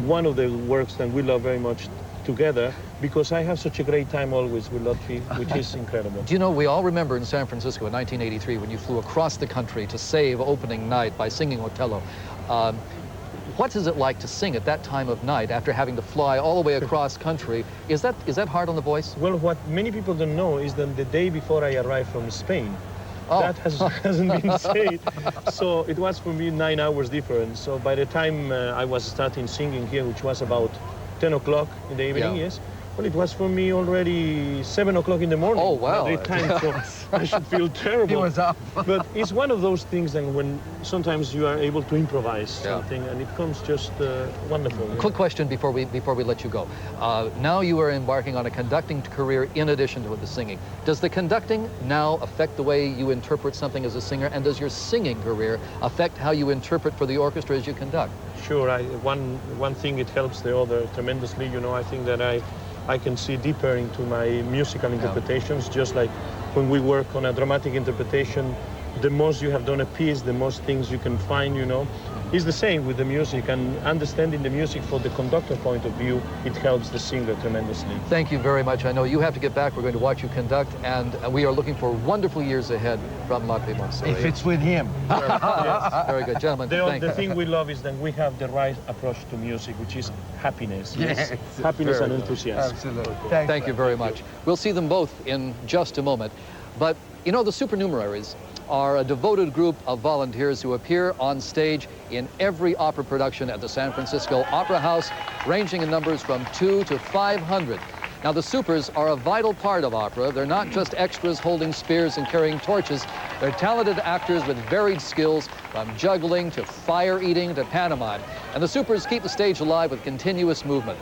one of the works that we love very much together, because I have such a great time always with Lotfi, which is incredible. Do you know, we all remember in San Francisco in 1983 when you flew across the country to save opening night by singing Otello. What is it like to sing at that time of night after having to fly all the way across country? Is that hard on the voice? Well, what many people don't know is that the day before I arrived from Spain, that hasn't been said. So it was for me 9 hours difference. So by the time I was starting singing here, which was about 10 o'clock in the evening, yes, Well, it was for me already 7 o'clock in the morning. Oh, wow. Madrid time, so I should feel terrible. He was up. But it's one of those things that when sometimes you are able to improvise something and it comes just wonderful. Quick question before we let you go. Now you are embarking on a conducting career in addition to the singing. Does the conducting now affect the way you interpret something as a singer, and does your singing career affect how you interpret for the orchestra as you conduct? Sure, one thing, it helps the other tremendously. You know, I think that I can see deeper into my musical interpretations, just like when we work on a dramatic interpretation, the most you have done a piece, the most things you can find, you know. It's the same with the music, and understanding the music for the conductor point of view, it helps the singer tremendously. Thank you very much. I know you have to get back. We're going to watch you conduct, and we are looking for wonderful years ahead from Latte Montserrat. If it's with him. Yes. Very good. Gentlemen, the thing we love is that we have the right approach to music, which is happiness. Yes. Happiness Very and good. enthusiasm. Absolutely. Thank you very much. We'll see them both in just a moment. But, you know, the supernumeraries are a devoted group of volunteers who appear on stage in every opera production at the San Francisco Opera House, ranging in numbers from 200 to 500. Now, the supers are a vital part of opera. They're not just extras holding spears and carrying torches. They're talented actors with varied skills, from juggling to fire eating to pantomime. And the supers keep the stage alive with continuous movement.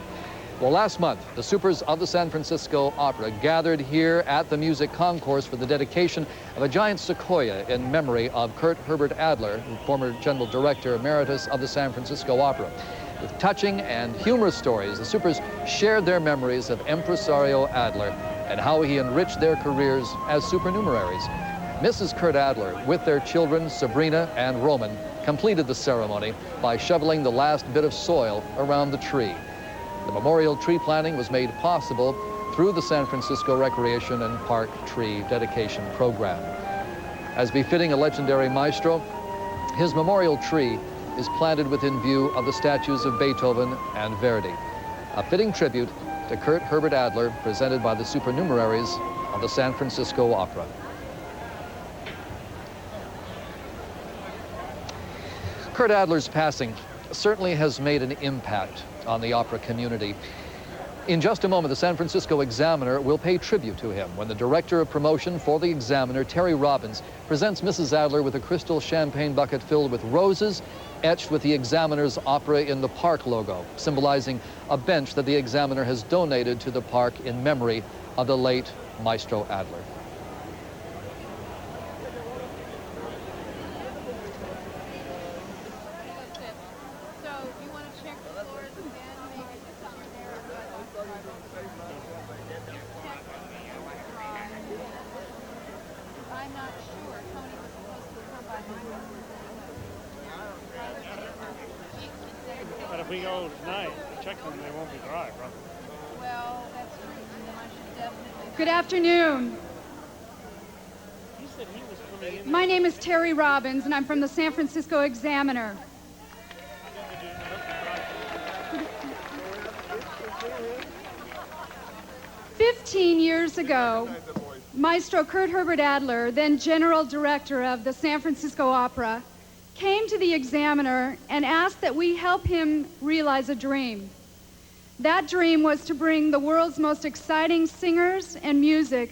Well, last month, the supers of the San Francisco Opera gathered here at the Music Concourse for the dedication of a giant sequoia in memory of Kurt Herbert Adler, former General Director Emeritus of the San Francisco Opera. With touching and humorous stories, the supers shared their memories of Impresario Adler and how he enriched their careers as supernumeraries. Mrs. Kurt Adler, with their children, Sabrina and Roman, completed the ceremony by shoveling the last bit of soil around the tree. The memorial tree planting was made possible through the San Francisco Recreation and Park Tree Dedication Program. As befitting a legendary maestro, his memorial tree is planted within view of the statues of Beethoven and Verdi, a fitting tribute to Kurt Herbert Adler, presented by the supernumeraries of the San Francisco Opera. Kurt Adler's passing certainly has made an impact on the opera community. In just a moment, the San Francisco Examiner will pay tribute to him when the director of promotion for the Examiner, Terry Robbins, presents Mrs. Adler with a crystal champagne bucket filled with roses etched with the Examiner's Opera in the Park logo, symbolizing a bench that the Examiner has donated to the park in memory of the late Maestro Adler. But if we go tonight, check them, they won't be dry, brother. Well, that's true. Then I should definitely... Good afternoon. He said he was coming in. My name is Terry Robbins, and I'm from the San Francisco Examiner. "15 years ago, Maestro Kurt Herbert Adler, then General Director of the San Francisco Opera, came to the Examiner and asked that we help him realize a dream. That dream was to bring the world's most exciting singers and music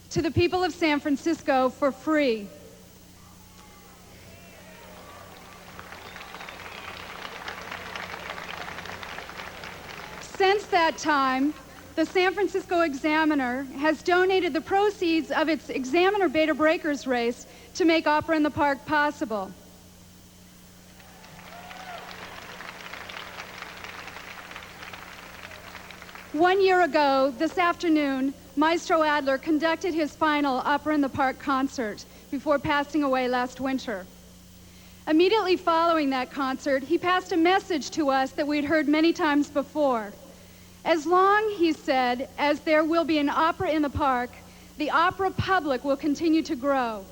to the people of San Francisco for free. Since that time, the San Francisco Examiner has donated the proceeds of its Examiner Beta Breakers race to make Opera in the Park possible. One year ago, this afternoon, Maestro Adler conducted his final Opera in the Park concert before passing away last winter. Immediately following that concert, he passed a message to us that we'd heard many times before. As long, he said, as there will be an opera in the park, the opera public will continue to grow.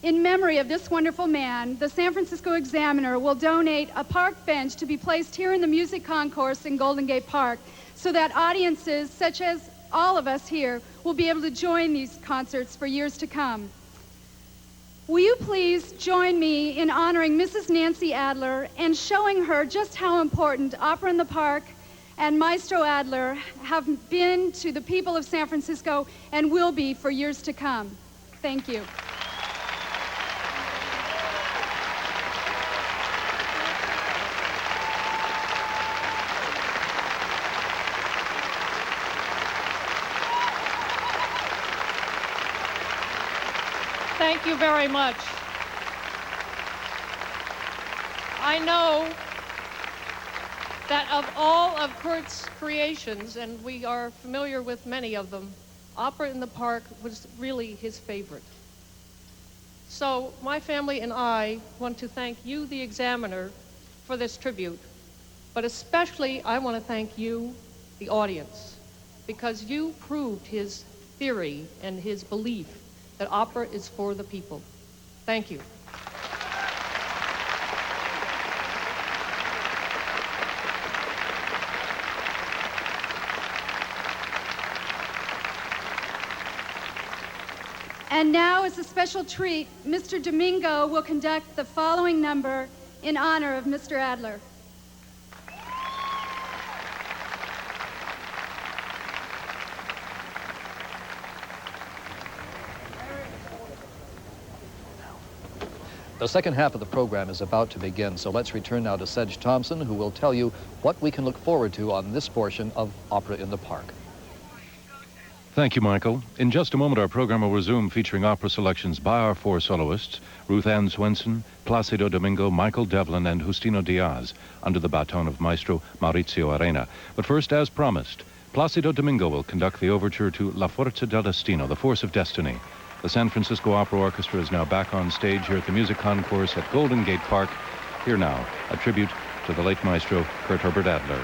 In memory of this wonderful man, the San Francisco Examiner will donate a park bench to be placed here in the Music Concourse in Golden Gate Park so that audiences, such as all of us here, will be able to join these concerts for years to come. Will you please join me in honoring Mrs. Nancy Adler and showing her just how important Opera in the Park and Maestro Adler have been to the people of San Francisco and will be for years to come. Thank you. Thank you very much. I know that of all of Kurt's creations, and we are familiar with many of them, Opera in the Park was really his favorite. So my family and I want to thank you, the Examiner, for this tribute. But especially I want to thank you, the audience, because you proved his theory and his belief that opera is for the people. Thank you. And now, as a special treat, Mr. Domingo will conduct the following number in honor of Mr. Adler. The second half of the program is about to begin, so let's return now to Sedge Thompson, who will tell you what we can look forward to on this portion of Opera in the Park. Thank you, Michael. In just a moment, our program will resume, featuring opera selections by our four soloists, Ruth Ann Swenson, Placido Domingo, Michael Devlin, and Justino Diaz, under the baton of Maestro Maurizio Arena. But first, as promised, Placido Domingo will conduct the overture to La Forza del Destino, The Force of Destiny. The San Francisco Opera Orchestra is now back on stage here at the Music Concourse at Golden Gate Park. Here now, a tribute to the late maestro Kurt Herbert Adler.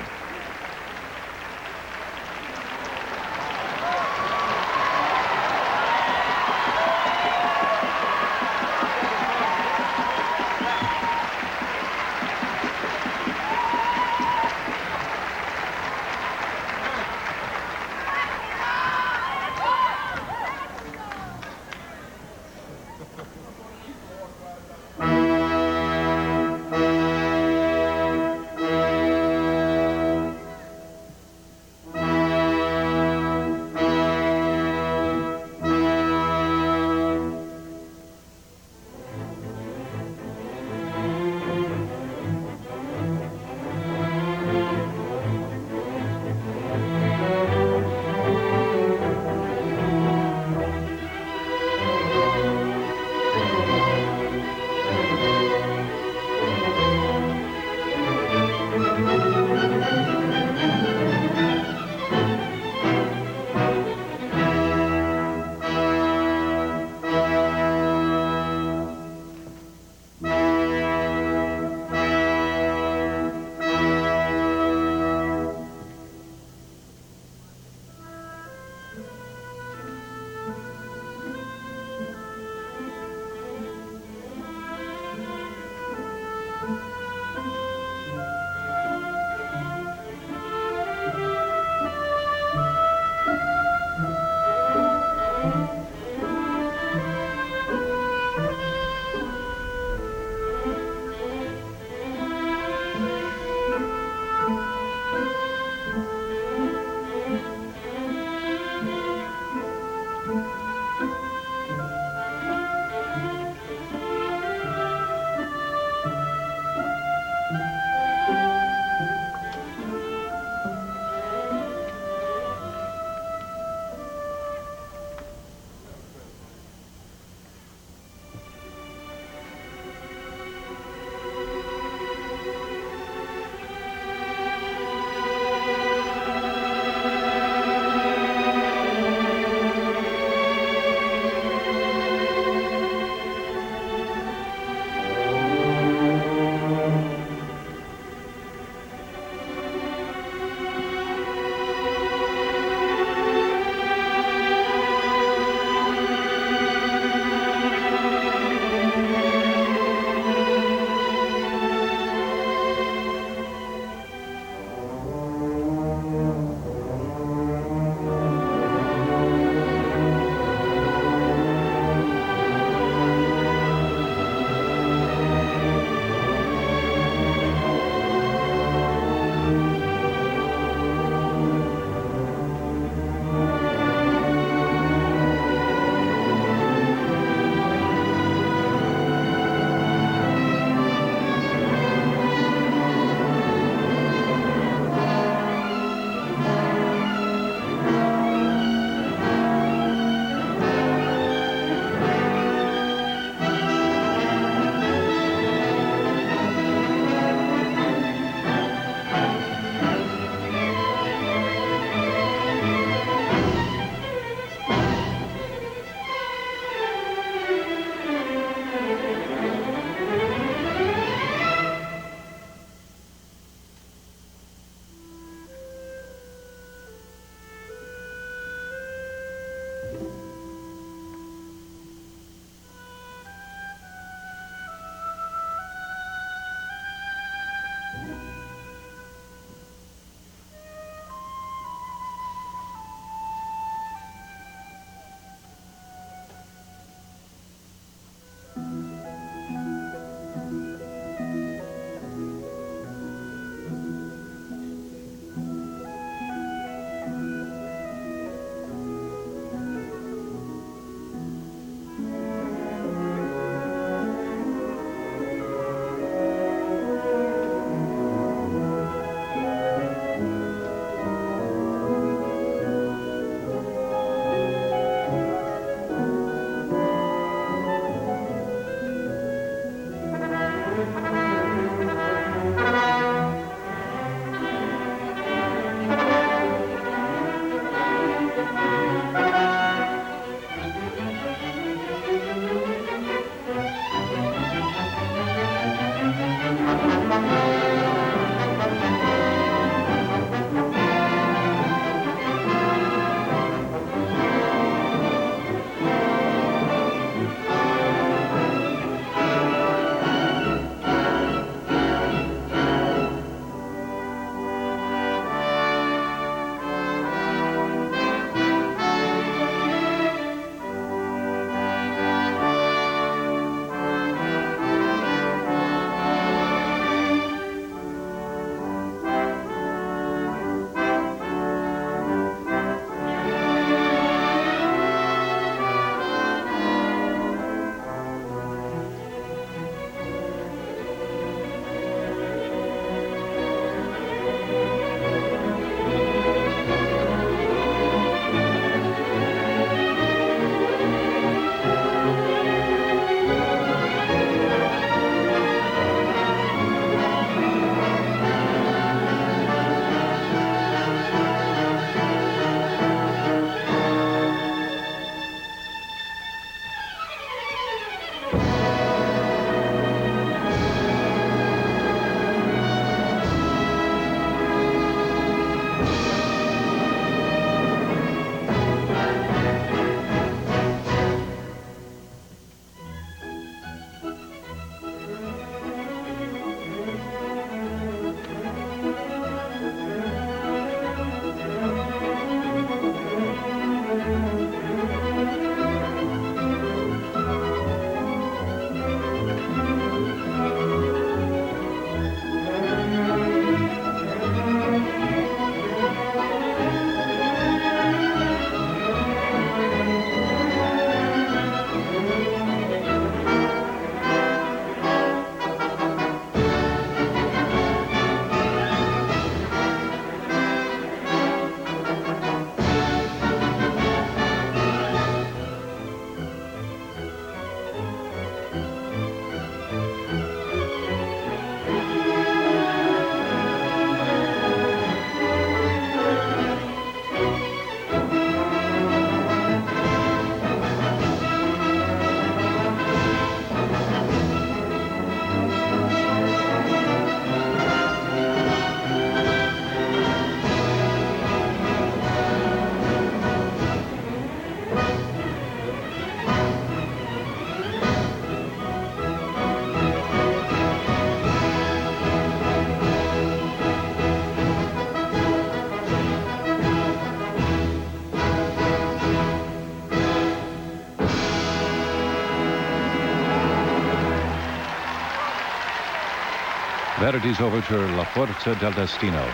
Verdi's overture, La Forza del Destino.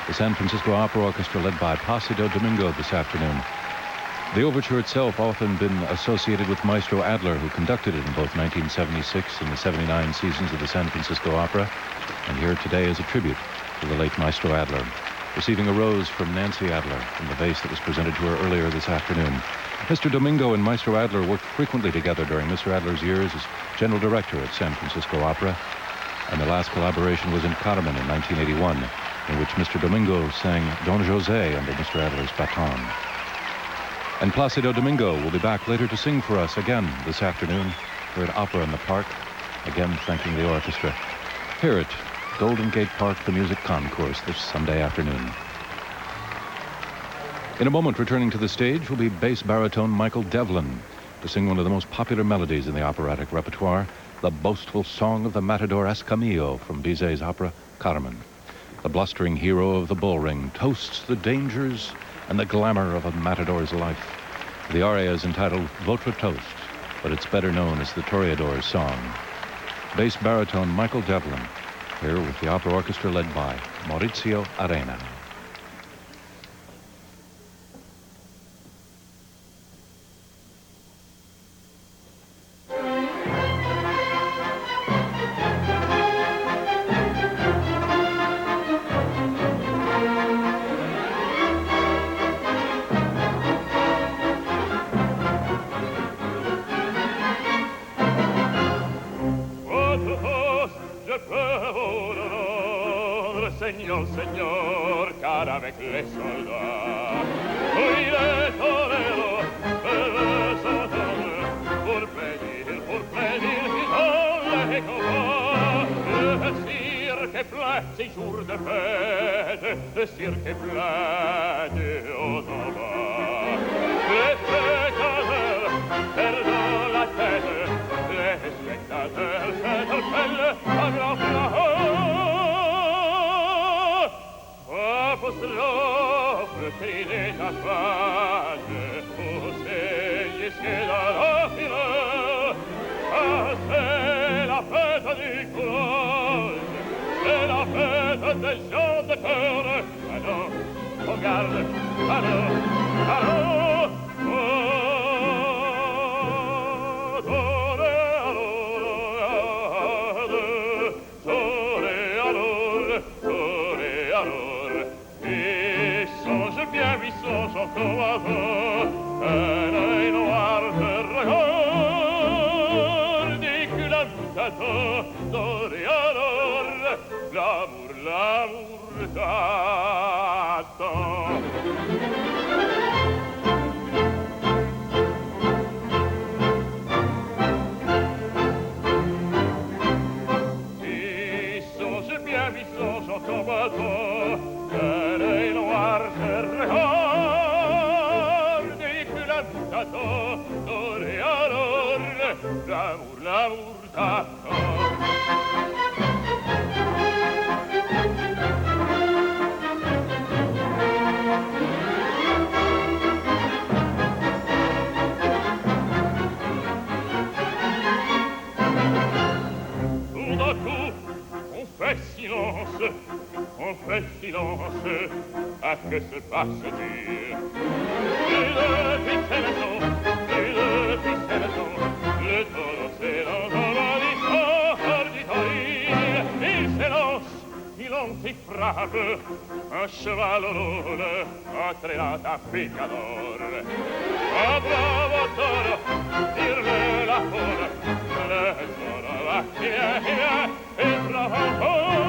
The San Francisco Opera Orchestra led by Placido Domingo this afternoon. The overture itself often been associated with Maestro Adler, who conducted it in both 1976 and the 79 seasons of the San Francisco Opera. And here today is a tribute to the late Maestro Adler, receiving a rose from Nancy Adler from the vase that was presented to her earlier this afternoon. Mr. Domingo and Maestro Adler worked frequently together during Mr. Adler's years as general director at San Francisco Opera, and their last collaboration was in Carmen in 1981, in which Mr. Domingo sang Don José under Mr. Adler's baton. And Placido Domingo will be back later to sing for us again this afternoon here at Opera in the Park, again thanking the orchestra here at Golden Gate Park, the Music Concourse, this Sunday afternoon. In a moment, returning to the stage will be bass baritone Michael Devlin to sing one of the most popular melodies in the operatic repertoire, the boastful song of the matador Escamillo from Bizet's opera Carmen. The blustering hero of the bullring toasts the dangers and the glamour of a matador's life. The aria is entitled Votre Toast, but it's better known as the Toreador's Song. Bass baritone Michael Devlin, here with the opera orchestra led by Maurizio Arena. Seigneur, Seigneur, car avec les soldats, oui, les toreros, pour plaisir, qui les combats. Le cirque est plein, ces jours de fête, le cirque est plein de haut en bas. Les spectateurs perdent la tête, les spectateurs s'interpellent à grand plat. Apostrophe qui les affage, possède ce dans la finale. Ah, c'est la fête du courage, c'est la fête des gens de cœur. Allons, regarde, allons, allons, comme avant, un œil noir de regard, des culottes d'attend, doré alors, l'amour t'attend. Ils songent bien, ils songent en combattant, un œil noir de regard, et alors l'amour t'attend. Tout d'un coup, on fait silence, à que se passe-t-il? Plus de pixelations, le taureau s'élance en bannissant du toril. Il s'élance, il antifrappe, un cheval roule, entraînant à picador. Un bravo taureau, tire la foule, le taureau va, il vient, et frappe encore.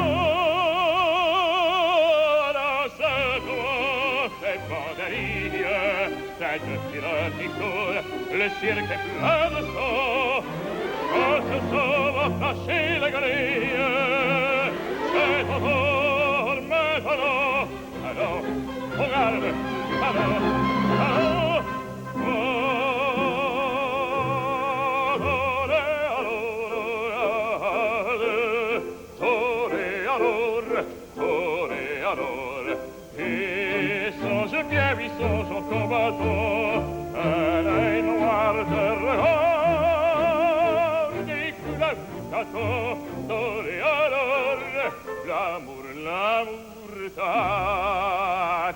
Cette tireur qui court, le cirque est plein de sang. Quand se sauve cacher les grilles, c'est encore maintenant. Allons, regarde, allons, allons, bien, ils sont en combattant, un œil noir de regard, des couleurs d'attend, et alors l'amour, l'amour t'attend.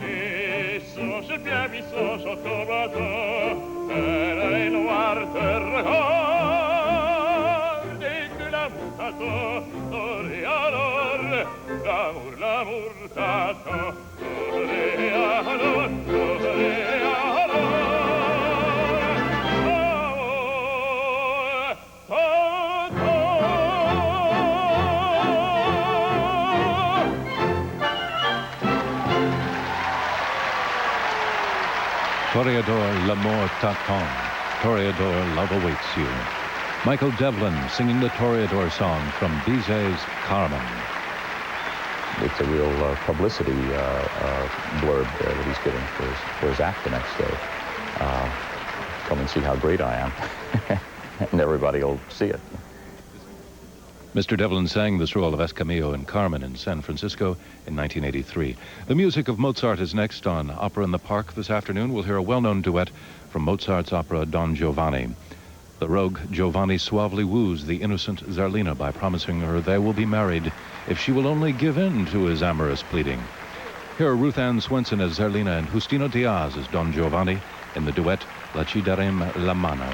Et songe bien, mi songe au combattant, elle est noire, te regarde, et que l'amour t'attend, et alors, l'amour, l'amour t'attend, et alors, Toreador, l'amour t'attend. Toreador, love awaits you. Michael Devlin singing the Toreador song from Bizet's Carmen. It's a real publicity blurb there that he's giving for his act the next day. Come and see how great I am. And everybody will see it. Mr. Devlin sang this role of Escamillo in Carmen in San Francisco in 1983. The music of Mozart is next on Opera in the Park this afternoon. We'll hear a well-known duet from Mozart's opera Don Giovanni. The rogue Giovanni suavely woos the innocent Zerlina by promising her they will be married if she will only give in to his amorous pleading. Here are Ruth Ann Swenson as Zerlina and Justino Diaz as Don Giovanni in the duet La ci darem la mano.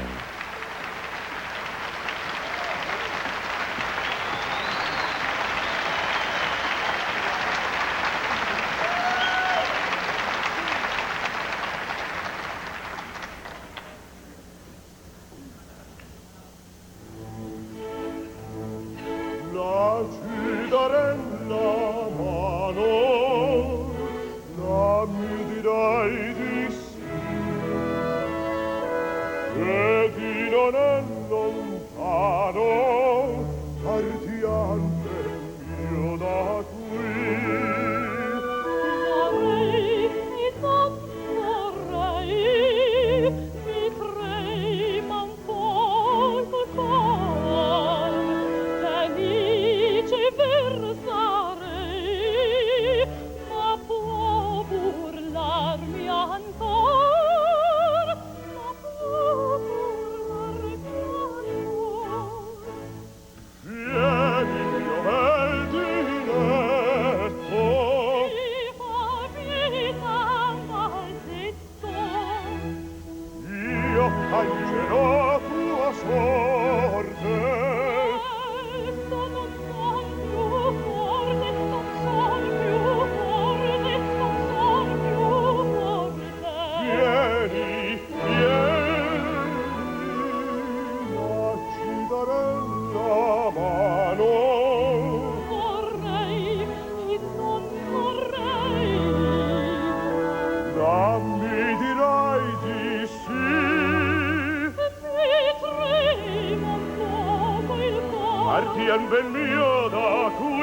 Partiam ben mio da qui.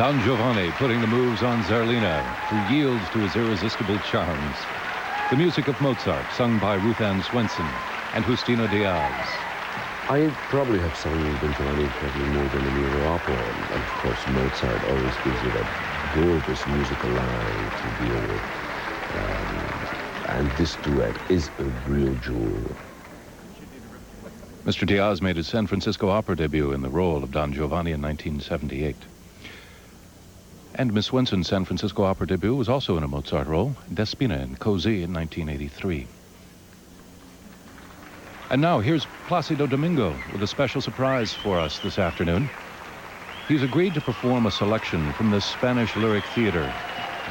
Don Giovanni putting the moves on Zerlina, who yields to his irresistible charms. The music of Mozart, sung by Ruth Ann Swenson and Justino Diaz. I probably have sung Don Giovanni probably more than any other opera. And of course, Mozart always gives you that gorgeous musical line to deal with. And this duet is a real jewel. Mr. Diaz made his San Francisco Opera debut in the role of Don Giovanni in 1978. And Miss Swenson's San Francisco Opera debut was also in a Mozart role, Despina in Così in 1983. And now here's Placido Domingo with a special surprise for us this afternoon. He's agreed to perform a selection from the Spanish lyric theater,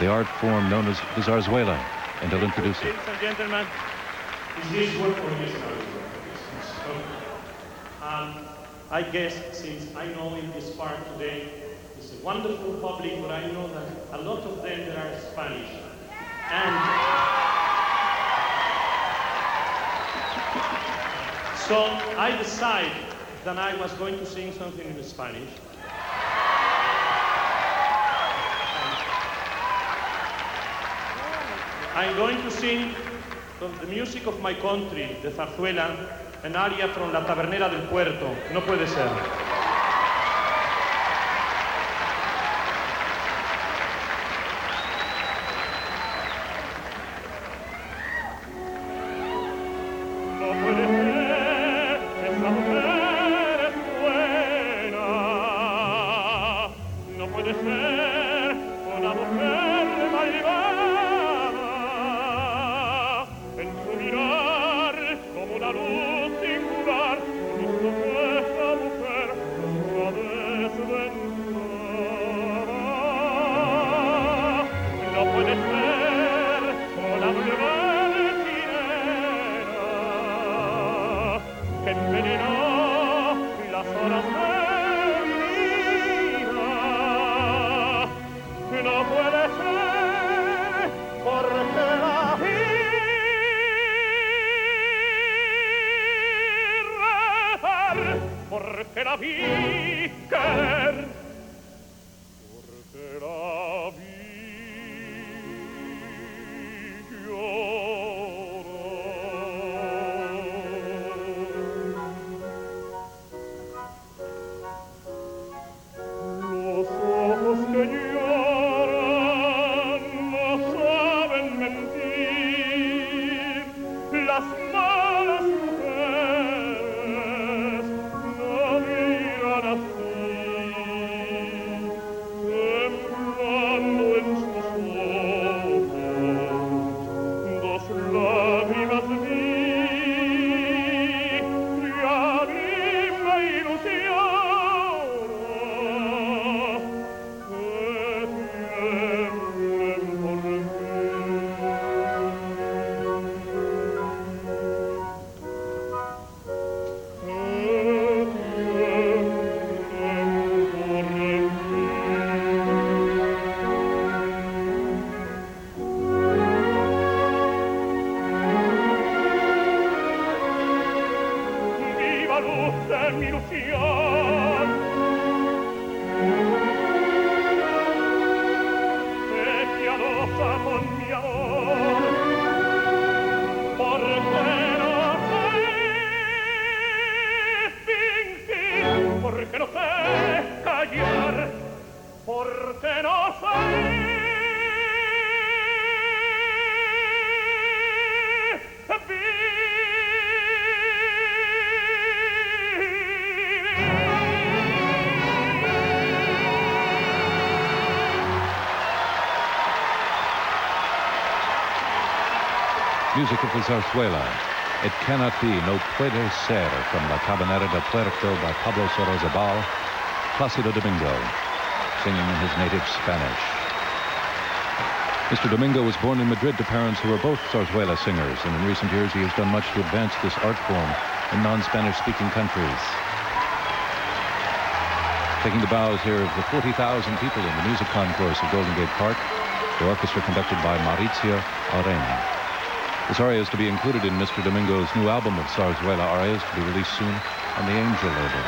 the art form known as the zarzuela, and he'll introduce it. Ladies and gentlemen, this is what I guess since I know in this part today, it's a wonderful public, but I know that a lot of them that are Spanish. And so I decided that I was going to sing something in Spanish. I'm going to sing from the music of my country, the zarzuela, an aria from La Tabernera del Puerto. No puede ser. No puede ser, esta mujer es buena. No puede ser una mujer malvada. En su mirar como una luz singular, justo que esta mujer está desventurada. No puede ser una mujer sirena que envenenó las horas de mi vida. No puede ser porque la vi rezar, porque la vi querer, porque la vi Los ojos que lloran no saben mentir, las malas mujeres no miran así, temblando en sus ojos, dos lágrimas vi, y a mí me ilusiona. Viva luz de mi ilusión, te piadosa con mi amor, porque no sé fingir, porque no sé callar, porque no sé Music of the zarzuela. It Cannot Be, No Puede Ser, from La Tabernera del Puerto by Pablo Sorozabal, Placido Domingo, singing in his native Spanish. Mr. Domingo was born in Madrid to parents who were both zarzuela singers, and in recent years he has done much to advance this art form in non-Spanish speaking countries. Taking the bows here of the 40,000 people in the music concourse of Golden Gate Park, the orchestra conducted by Maurizio Arena. This aria is to be included in Mr. Domingo's new album of zarzuela arias, to be released soon on the Angel label.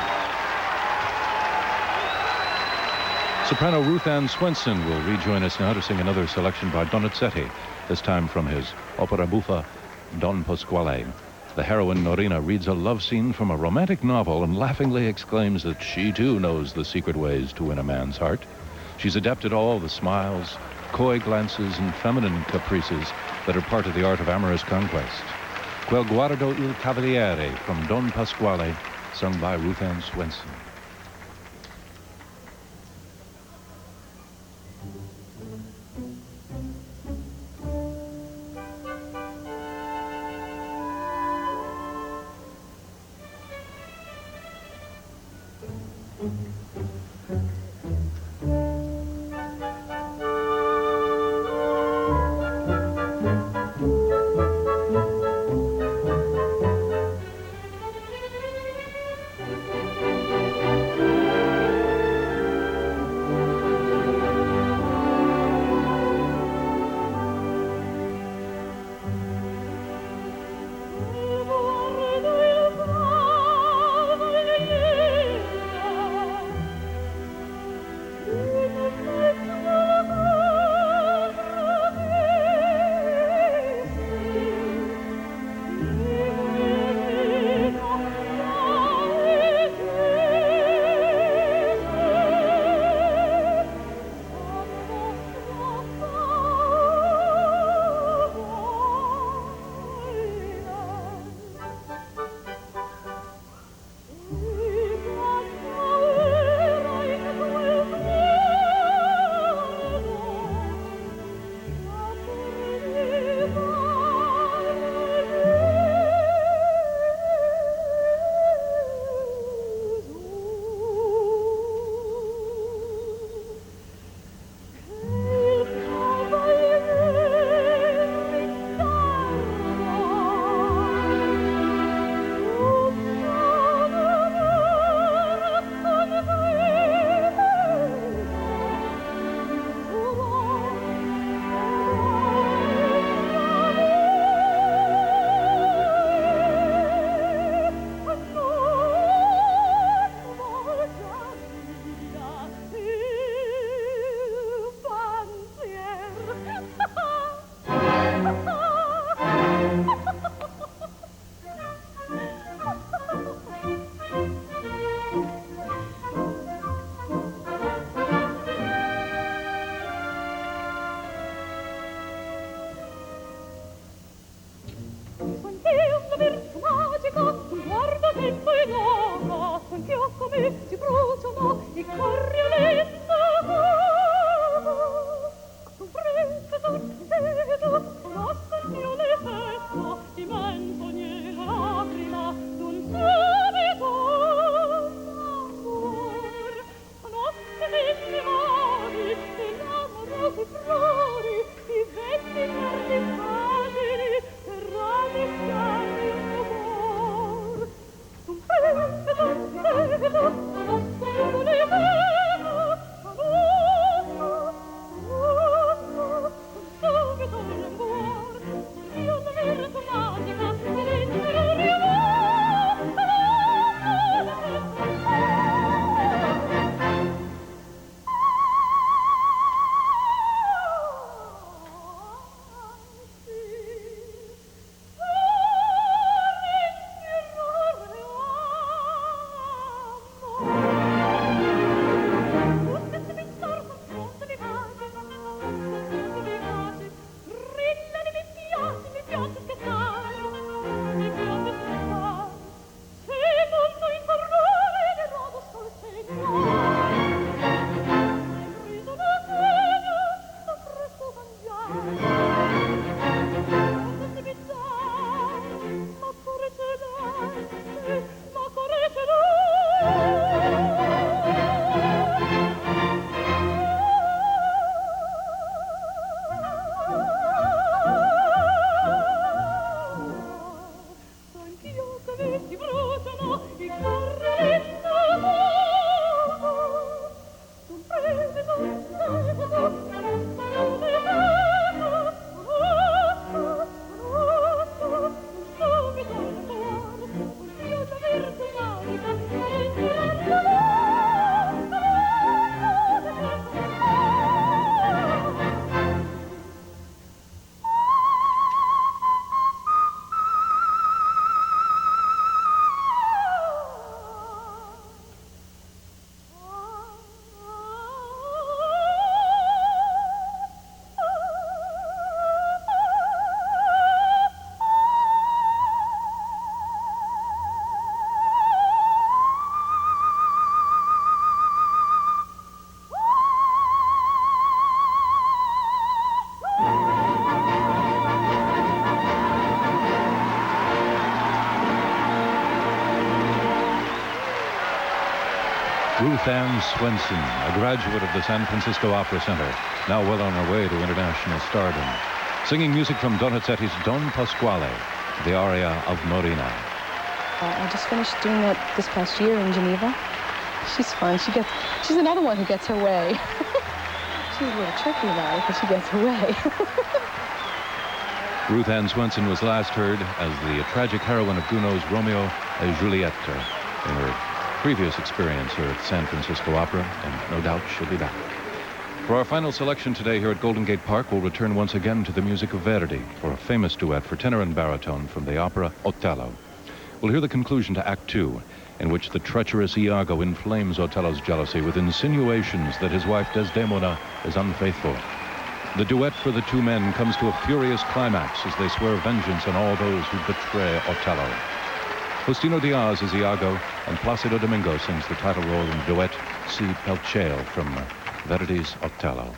Soprano Ruth Ann Swenson will rejoin us now to sing another selection by Donizetti, this time from his opera buffa, Don Pasquale. The heroine, Norina, reads a love scene from a romantic novel and laughingly exclaims that she, too, knows the secret ways to win a man's heart. She's adept at all the smiles, coy glances, and feminine caprices that are part of the art of amorous conquest. Quel guardo il cavaliere from Don Pasquale, sung by Ruth Ann Swenson. Ruth Ann Swenson, a graduate of the San Francisco Opera Center, now well on her way to international stardom, singing music from Donizetti's Don Pasquale, the aria of Norina. I just finished doing that this past year in Geneva. She's fun. She's another one who gets her way. She's a little tricky about it, but she gets her way. Ruth Ann Swenson was last heard as the tragic heroine of Gounod's Romeo and Juliet in her previous experience here at San Francisco Opera, and no doubt she'll be back. For our final selection today here at Golden Gate Park, we'll return once again to the music of Verdi for a famous duet for tenor and baritone from the opera Otello. We'll hear the conclusion to Act Two, in which the treacherous Iago inflames Otello's jealousy with insinuations that his wife Desdemona is unfaithful. The duet for the two men comes to a furious climax as they swear vengeance on all those who betray Otello. Justino Diaz is Iago, and Placido Domingo sings the title role in the duet Si pel cielo from Verdi's Otello.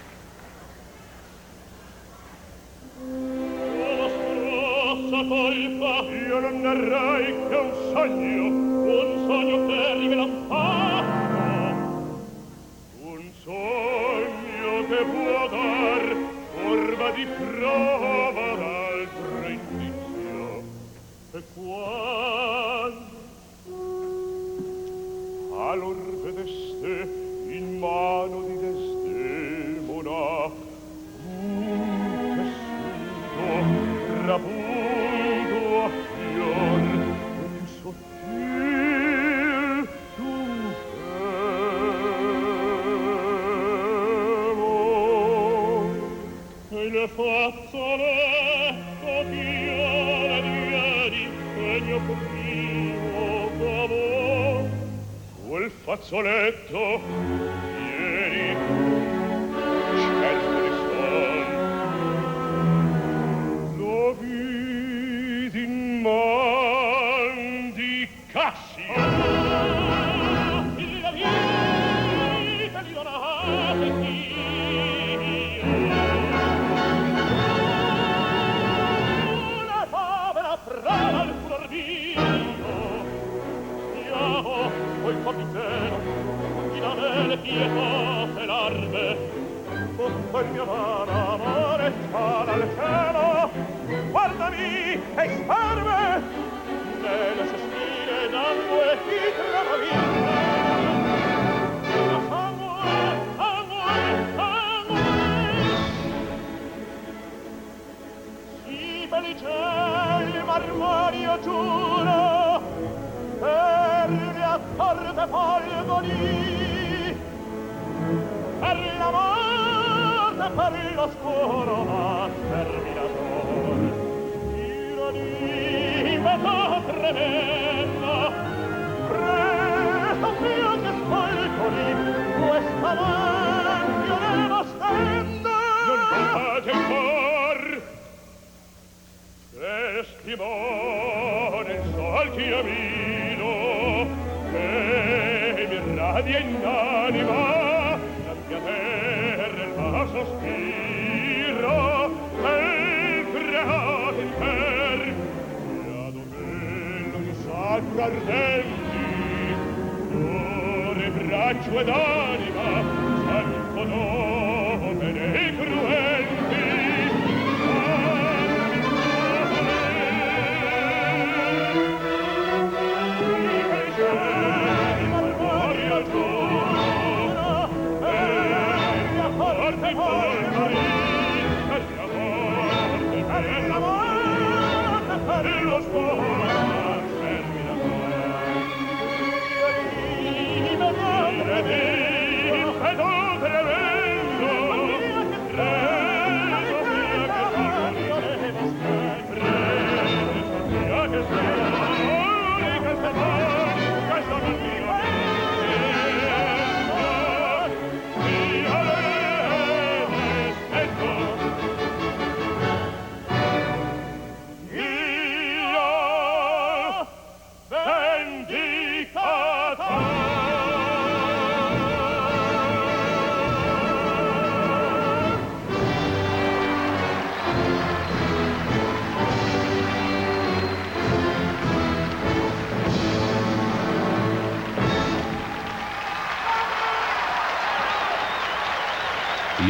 Colpa, io non narrai che un sogno che rivela un fatto, un sogno che può dar forma di prova d'altro indizio, e quando allor vedeste in mano di Desdemona un tessuto trapunto a fior un sottil tuffevo e le fazzoletto fiore di ieri segno primo d'amor quel fazzoletto ieri certo di sol lo vidi in man di Cassio la vita li donate una povera prova al furor vino io poi capitano chi da me le pietose larve tutto il mio vano amore sta dal cielo guardami e sparve nelle sospire d'amore chi trova si felice il marmorio giuro per le accorte polvoni per la morte per l'oscuro ma terminatore ironia tremenda presto più che ascoltoli questa mansione non stenda non fate ancor testimone il sol che io vido che mi radia in anima davanti a terra il vaso sospiro e creato in per a domello di sacro ardenti cuore, braccio ed anima santo nome dei cruenti Io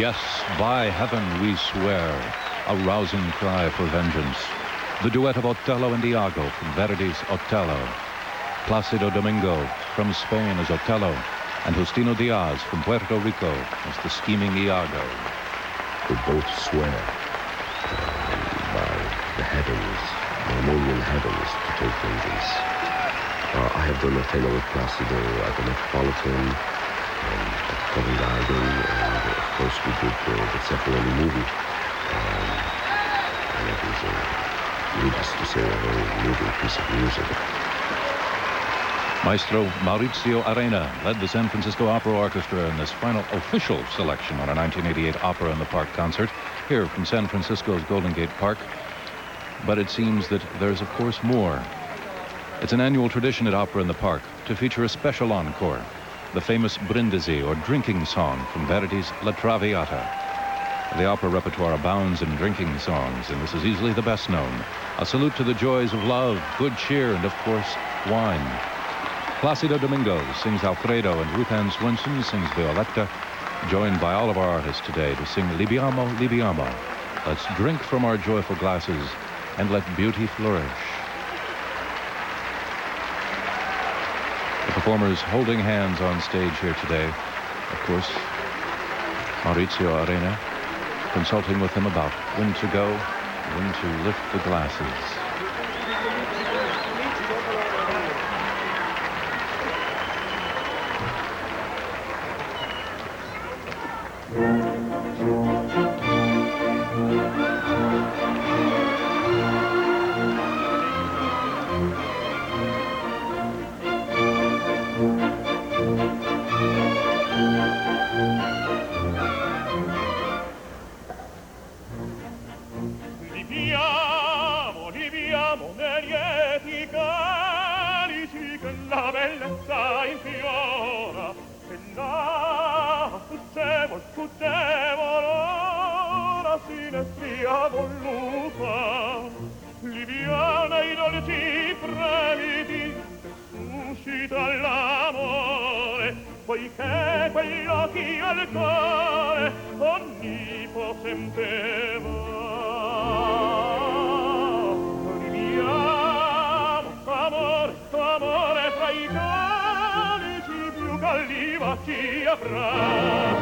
Yes, by heaven we swear, a rousing cry for vengeance. The duet of Otello and Iago from Verdi's Otello. Placido Domingo from Spain as Otello, and Justino Diaz from Puerto Rico as the scheming Iago. They both swear by the heavens, the Armenian heavens, to take vengeance. I have done Otello with Placido at the Metropolitan, at Covent Garden, and of course we did the Zeffirelli movie. And it was, needless to say, a very moving piece of music. Maestro Maurizio Arena led the San Francisco Opera Orchestra in this final official selection on a 1988 Opera in the Park concert here from San Francisco's Golden Gate Park. But it seems that there's, of course, more. It's an annual tradition at Opera in the Park to feature a special encore, the famous Brindisi, or drinking song, from Verdi's La Traviata. The opera repertoire abounds in drinking songs, and this is easily the best known. A salute to the joys of love, good cheer, and, of course, wine. Placido Domingo sings Alfredo, and Ruth Ann Swenson sings Violetta, joined by all of our artists today to sing Libiamo, Libiamo. Let's drink from our joyful glasses and let beauty flourish. The performers holding hands on stage here today. Of course, Maurizio Arena consulting with them about when to go, when to lift the glasses. Libiamo nei lieti calici che la bellezza infiora, e là sfuggevol ora sinestria voluta. Libiana i dolci fremiti che suscita l'amore, poiché quell'occhi al cuore onnipotente va. Amore fra i calici più galliva ci avrà.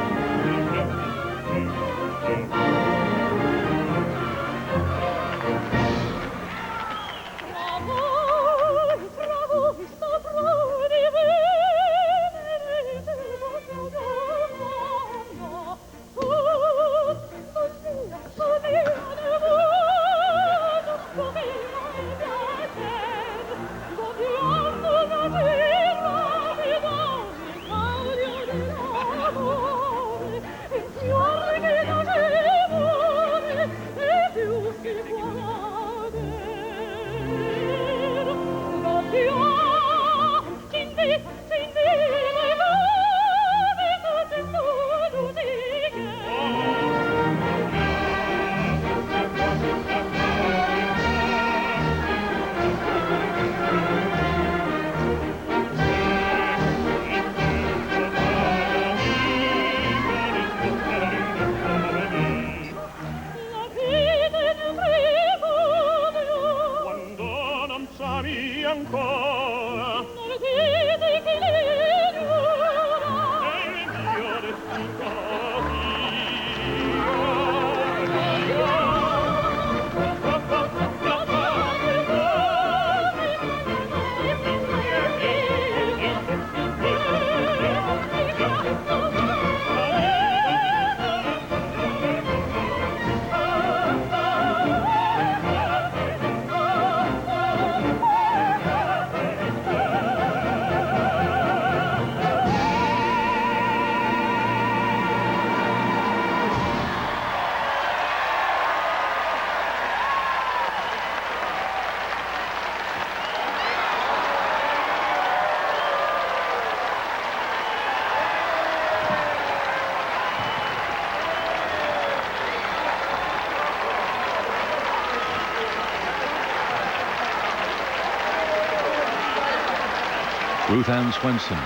Ruth Ann Swenson,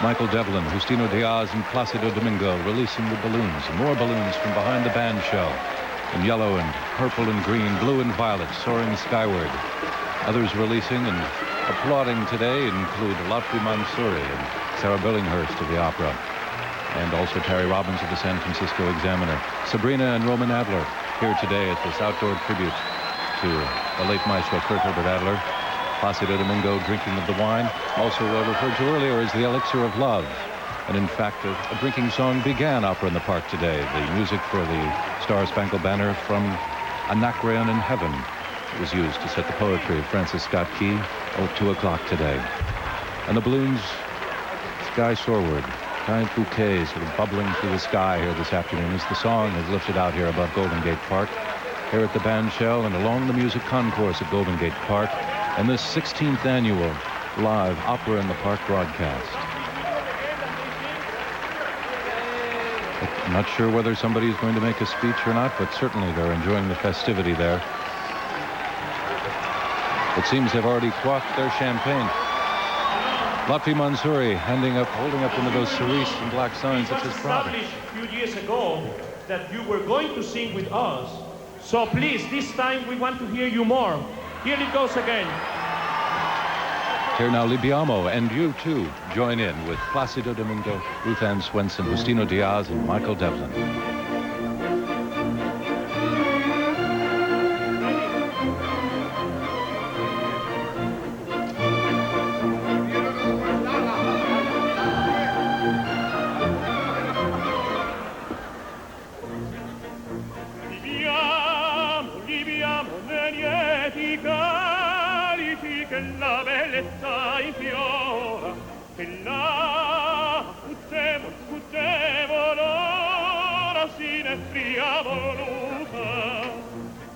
Michael Devlin, Justino Diaz, and Placido Domingo releasing the balloons. More balloons from behind the band shell. In yellow and purple and green, blue and violet, soaring skyward. Others releasing and applauding today include Lotfi Mansouri and Sarah Billinghurst of the opera, and also Terry Robbins of the San Francisco Examiner. Sabrina and Roman Adler here today at this outdoor tribute to the late maestro Kurt Herbert Adler. Placido Domingo drinking of the wine, also referred to earlier as the elixir of love. And in fact, a drinking song began Opera in the Park today. The music for the Star Spangled Banner from Anacreon in Heaven was used to set the poetry of Francis Scott Key at 2 o'clock today. And the balloons sky soarward, giant bouquets sort of bubbling through the sky here this afternoon as the song is lifted out here above Golden Gate Park, here at the band shell and along the music concourse at Golden Gate Park, and this 16th annual live Opera in the Park broadcast. I'm not sure whether somebody is going to make a speech or not, but certainly they're enjoying the festivity there. It seems they've already quaffed their champagne. Lotfi Mansouri holding up one of those cerise and black signs that says Prada. Established a few years ago that you were going to sing with us. So please, this time we want to hear you more. Here it goes again. Here now, Libiamo, and you too join in with Placido Domingo, Ruth Ann Swenson, Justino Diaz, and Michael Devlin. La bellezza infiora, che la puttevole sinestria voluta,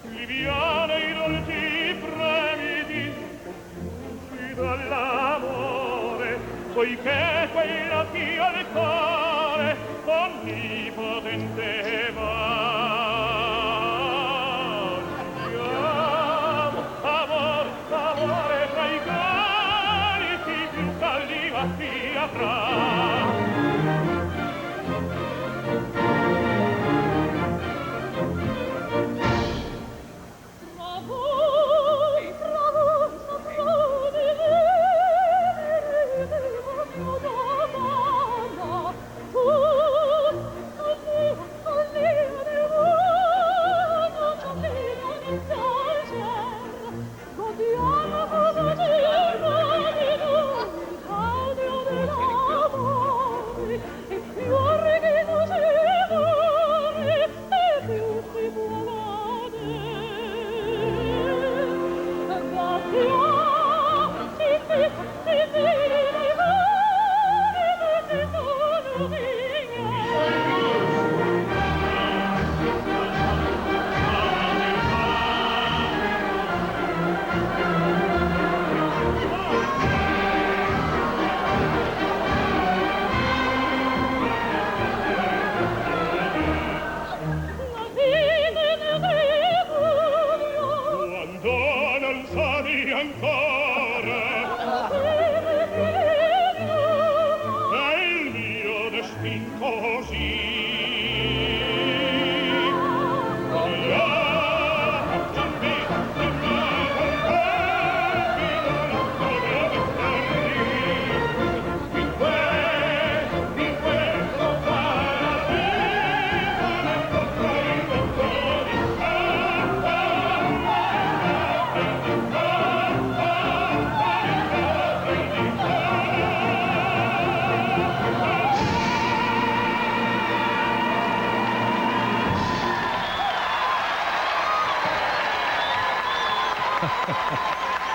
liviana i dolci fremiti, confusi dall'amore, poiché quella che al cuore onnipotente va.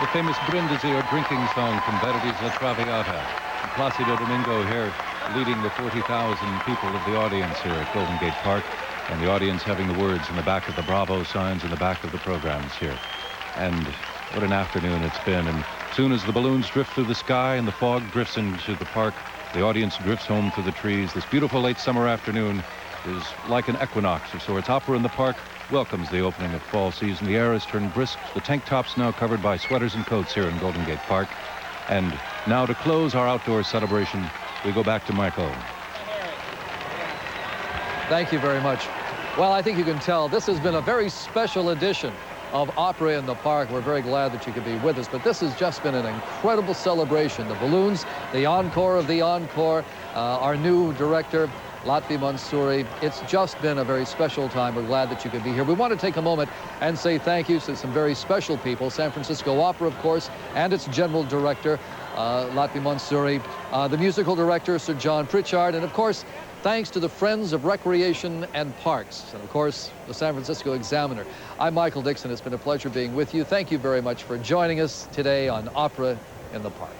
The famous Brindisi or drinking song from Verdi's La Traviata. Placido Domingo here leading the 40,000 people of the audience here at Golden Gate Park, and the audience having the words in the back of the Bravo signs in the back of the programs here. And what an afternoon it's been. And soon as the balloons drift through the sky and the fog drifts into the park, the audience drifts home through the trees. This beautiful late summer afternoon is like an equinox of sorts. Opera in the Park welcomes the opening of fall season. The air has turned brisk. The tank tops now covered by sweaters and coats here in Golden Gate Park. And now to close our outdoor celebration, We go back to Michael. Thank you very much. Well, I think you can tell this has been a very special edition of Opera in the Park. We're very glad that you could be with us, but this has just been an incredible celebration. The balloons, the encore of the encore, our new director, Lotfi Mansouri. It's just been a very special time. We're glad that you could be here. We want to take a moment and say thank you to some very special people. San Francisco Opera, of course, and its general director, Lotfi Mansouri, the musical director, Sir John Pritchard, and of course, thanks to the Friends of Recreation and Parks, and of course, the San Francisco Examiner. I'm Michael Dixon. It's been a pleasure being with you. Thank you very much for joining us today on Opera in the Park.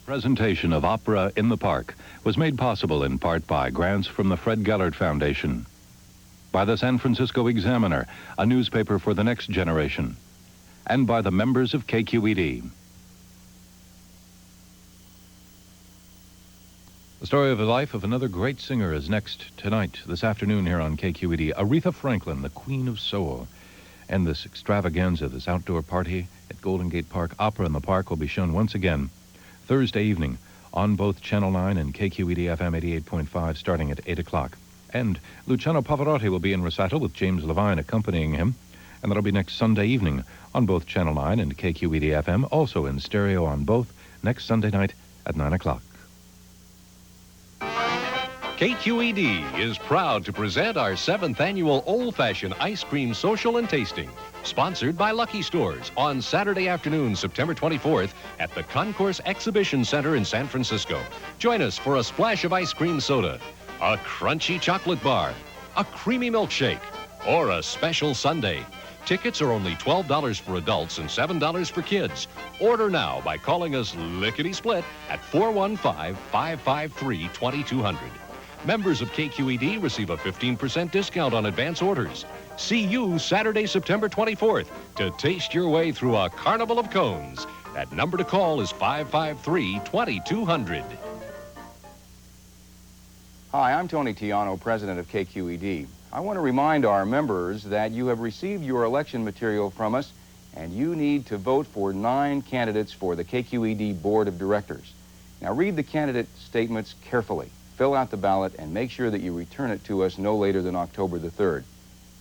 Presentation of Opera in the Park was made possible in part by grants from the Fred Gellert Foundation, by the San Francisco Examiner, a newspaper for the next generation, and by the members of KQED. The story of the life of another great singer is next tonight, this afternoon here on KQED. Aretha Franklin, the Queen of Soul. And this extravaganza, this outdoor party at Golden Gate Park, Opera in the Park, will be shown once again Thursday evening on both Channel 9 and KQED FM 88.5 starting at 8 o'clock. And Luciano Pavarotti will be in recital with James Levine accompanying him. And that'll be next Sunday evening on both Channel 9 and KQED FM, also in stereo on both next Sunday night at 9 o'clock. KQED is proud to present our 7th annual old-fashioned ice cream social and tasting, sponsored by Lucky Stores, on Saturday afternoon, September 24th at the Concourse Exhibition Center in San Francisco. Join us for a splash of ice cream soda, a crunchy chocolate bar, a creamy milkshake, or a special sundae. Tickets are only $12 for adults and $7 for kids. Order now by calling us lickety-split at 415-553-2200. Members of KQED receive a 15% discount on advance orders. See you Saturday, September 24th to taste your way through a carnival of cones. That number to call is 553-2200. Hi, I'm Tony Tiano, president of KQED. I want to remind our members that you have received your election material from us, and you need to vote for 9 candidates for the KQED Board of Directors. Now, read the candidate statements carefully. Fill out the ballot and make sure that you return it to us no later than October the 3rd.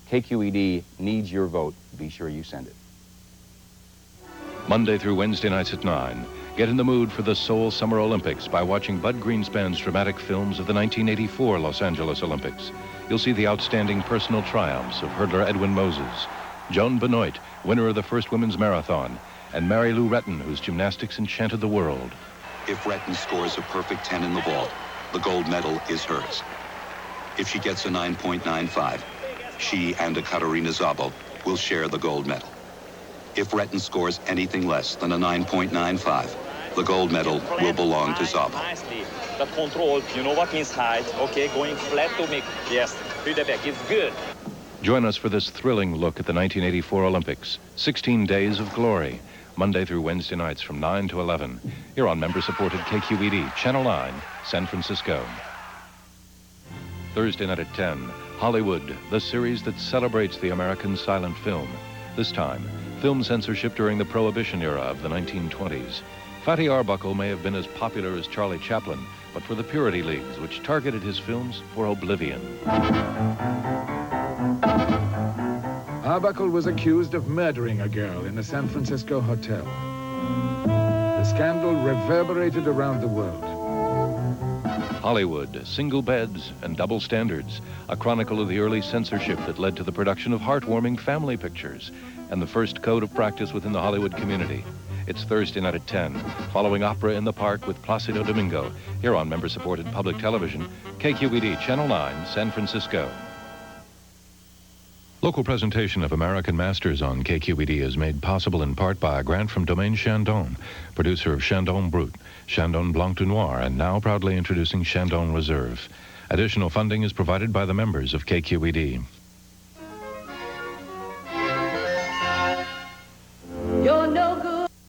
KQED needs your vote. Be sure you send it. Monday through Wednesday nights at 9. Get in the mood for the Seoul Summer Olympics by watching Bud Greenspan's dramatic films of the 1984 Los Angeles Olympics. You'll see the outstanding personal triumphs of hurdler Edwin Moses, Joan Benoit, winner of the first women's marathon, and Mary Lou Retton, whose gymnastics enchanted the world. If Retton scores a perfect 10 in the vault, the gold medal is hers. If she gets a 9.95, she and Ekaterina Szabo will share the gold medal. If Retton scores anything less than a 9.95, the gold medal will belong to Szabo. Nicely, the control, you know what means height, okay, going flat to make, yes, through the back, it's good. Join us for this thrilling look at the 1984 Olympics, 16 Days of Glory, Monday through Wednesday nights from 9 to 11, here on member-supported KQED, Channel 9, San Francisco. Thursday night at 10, Hollywood, the series that celebrates the American silent film. This time, film censorship during the Prohibition era of the 1920s. Fatty Arbuckle may have been as popular as Charlie Chaplin, but for the Purity Leagues, which targeted his films for oblivion. Arbuckle was accused of murdering a girl in a San Francisco hotel. The scandal reverberated around the world. Hollywood, single beds and double standards, a chronicle of the early censorship that led to the production of heartwarming family pictures and the first code of practice within the Hollywood community. It's Thursday night at 10, following Opera in the Park with Placido Domingo, here on member-supported public television, KQED Channel 9, San Francisco. Local presentation of American Masters on KQED is made possible in part by a grant from Domaine Chandon, producer of Chandon Brut, Chandon Blanc de Noir, and now proudly introducing Chandon Reserve. Additional funding is provided by the members of KQED.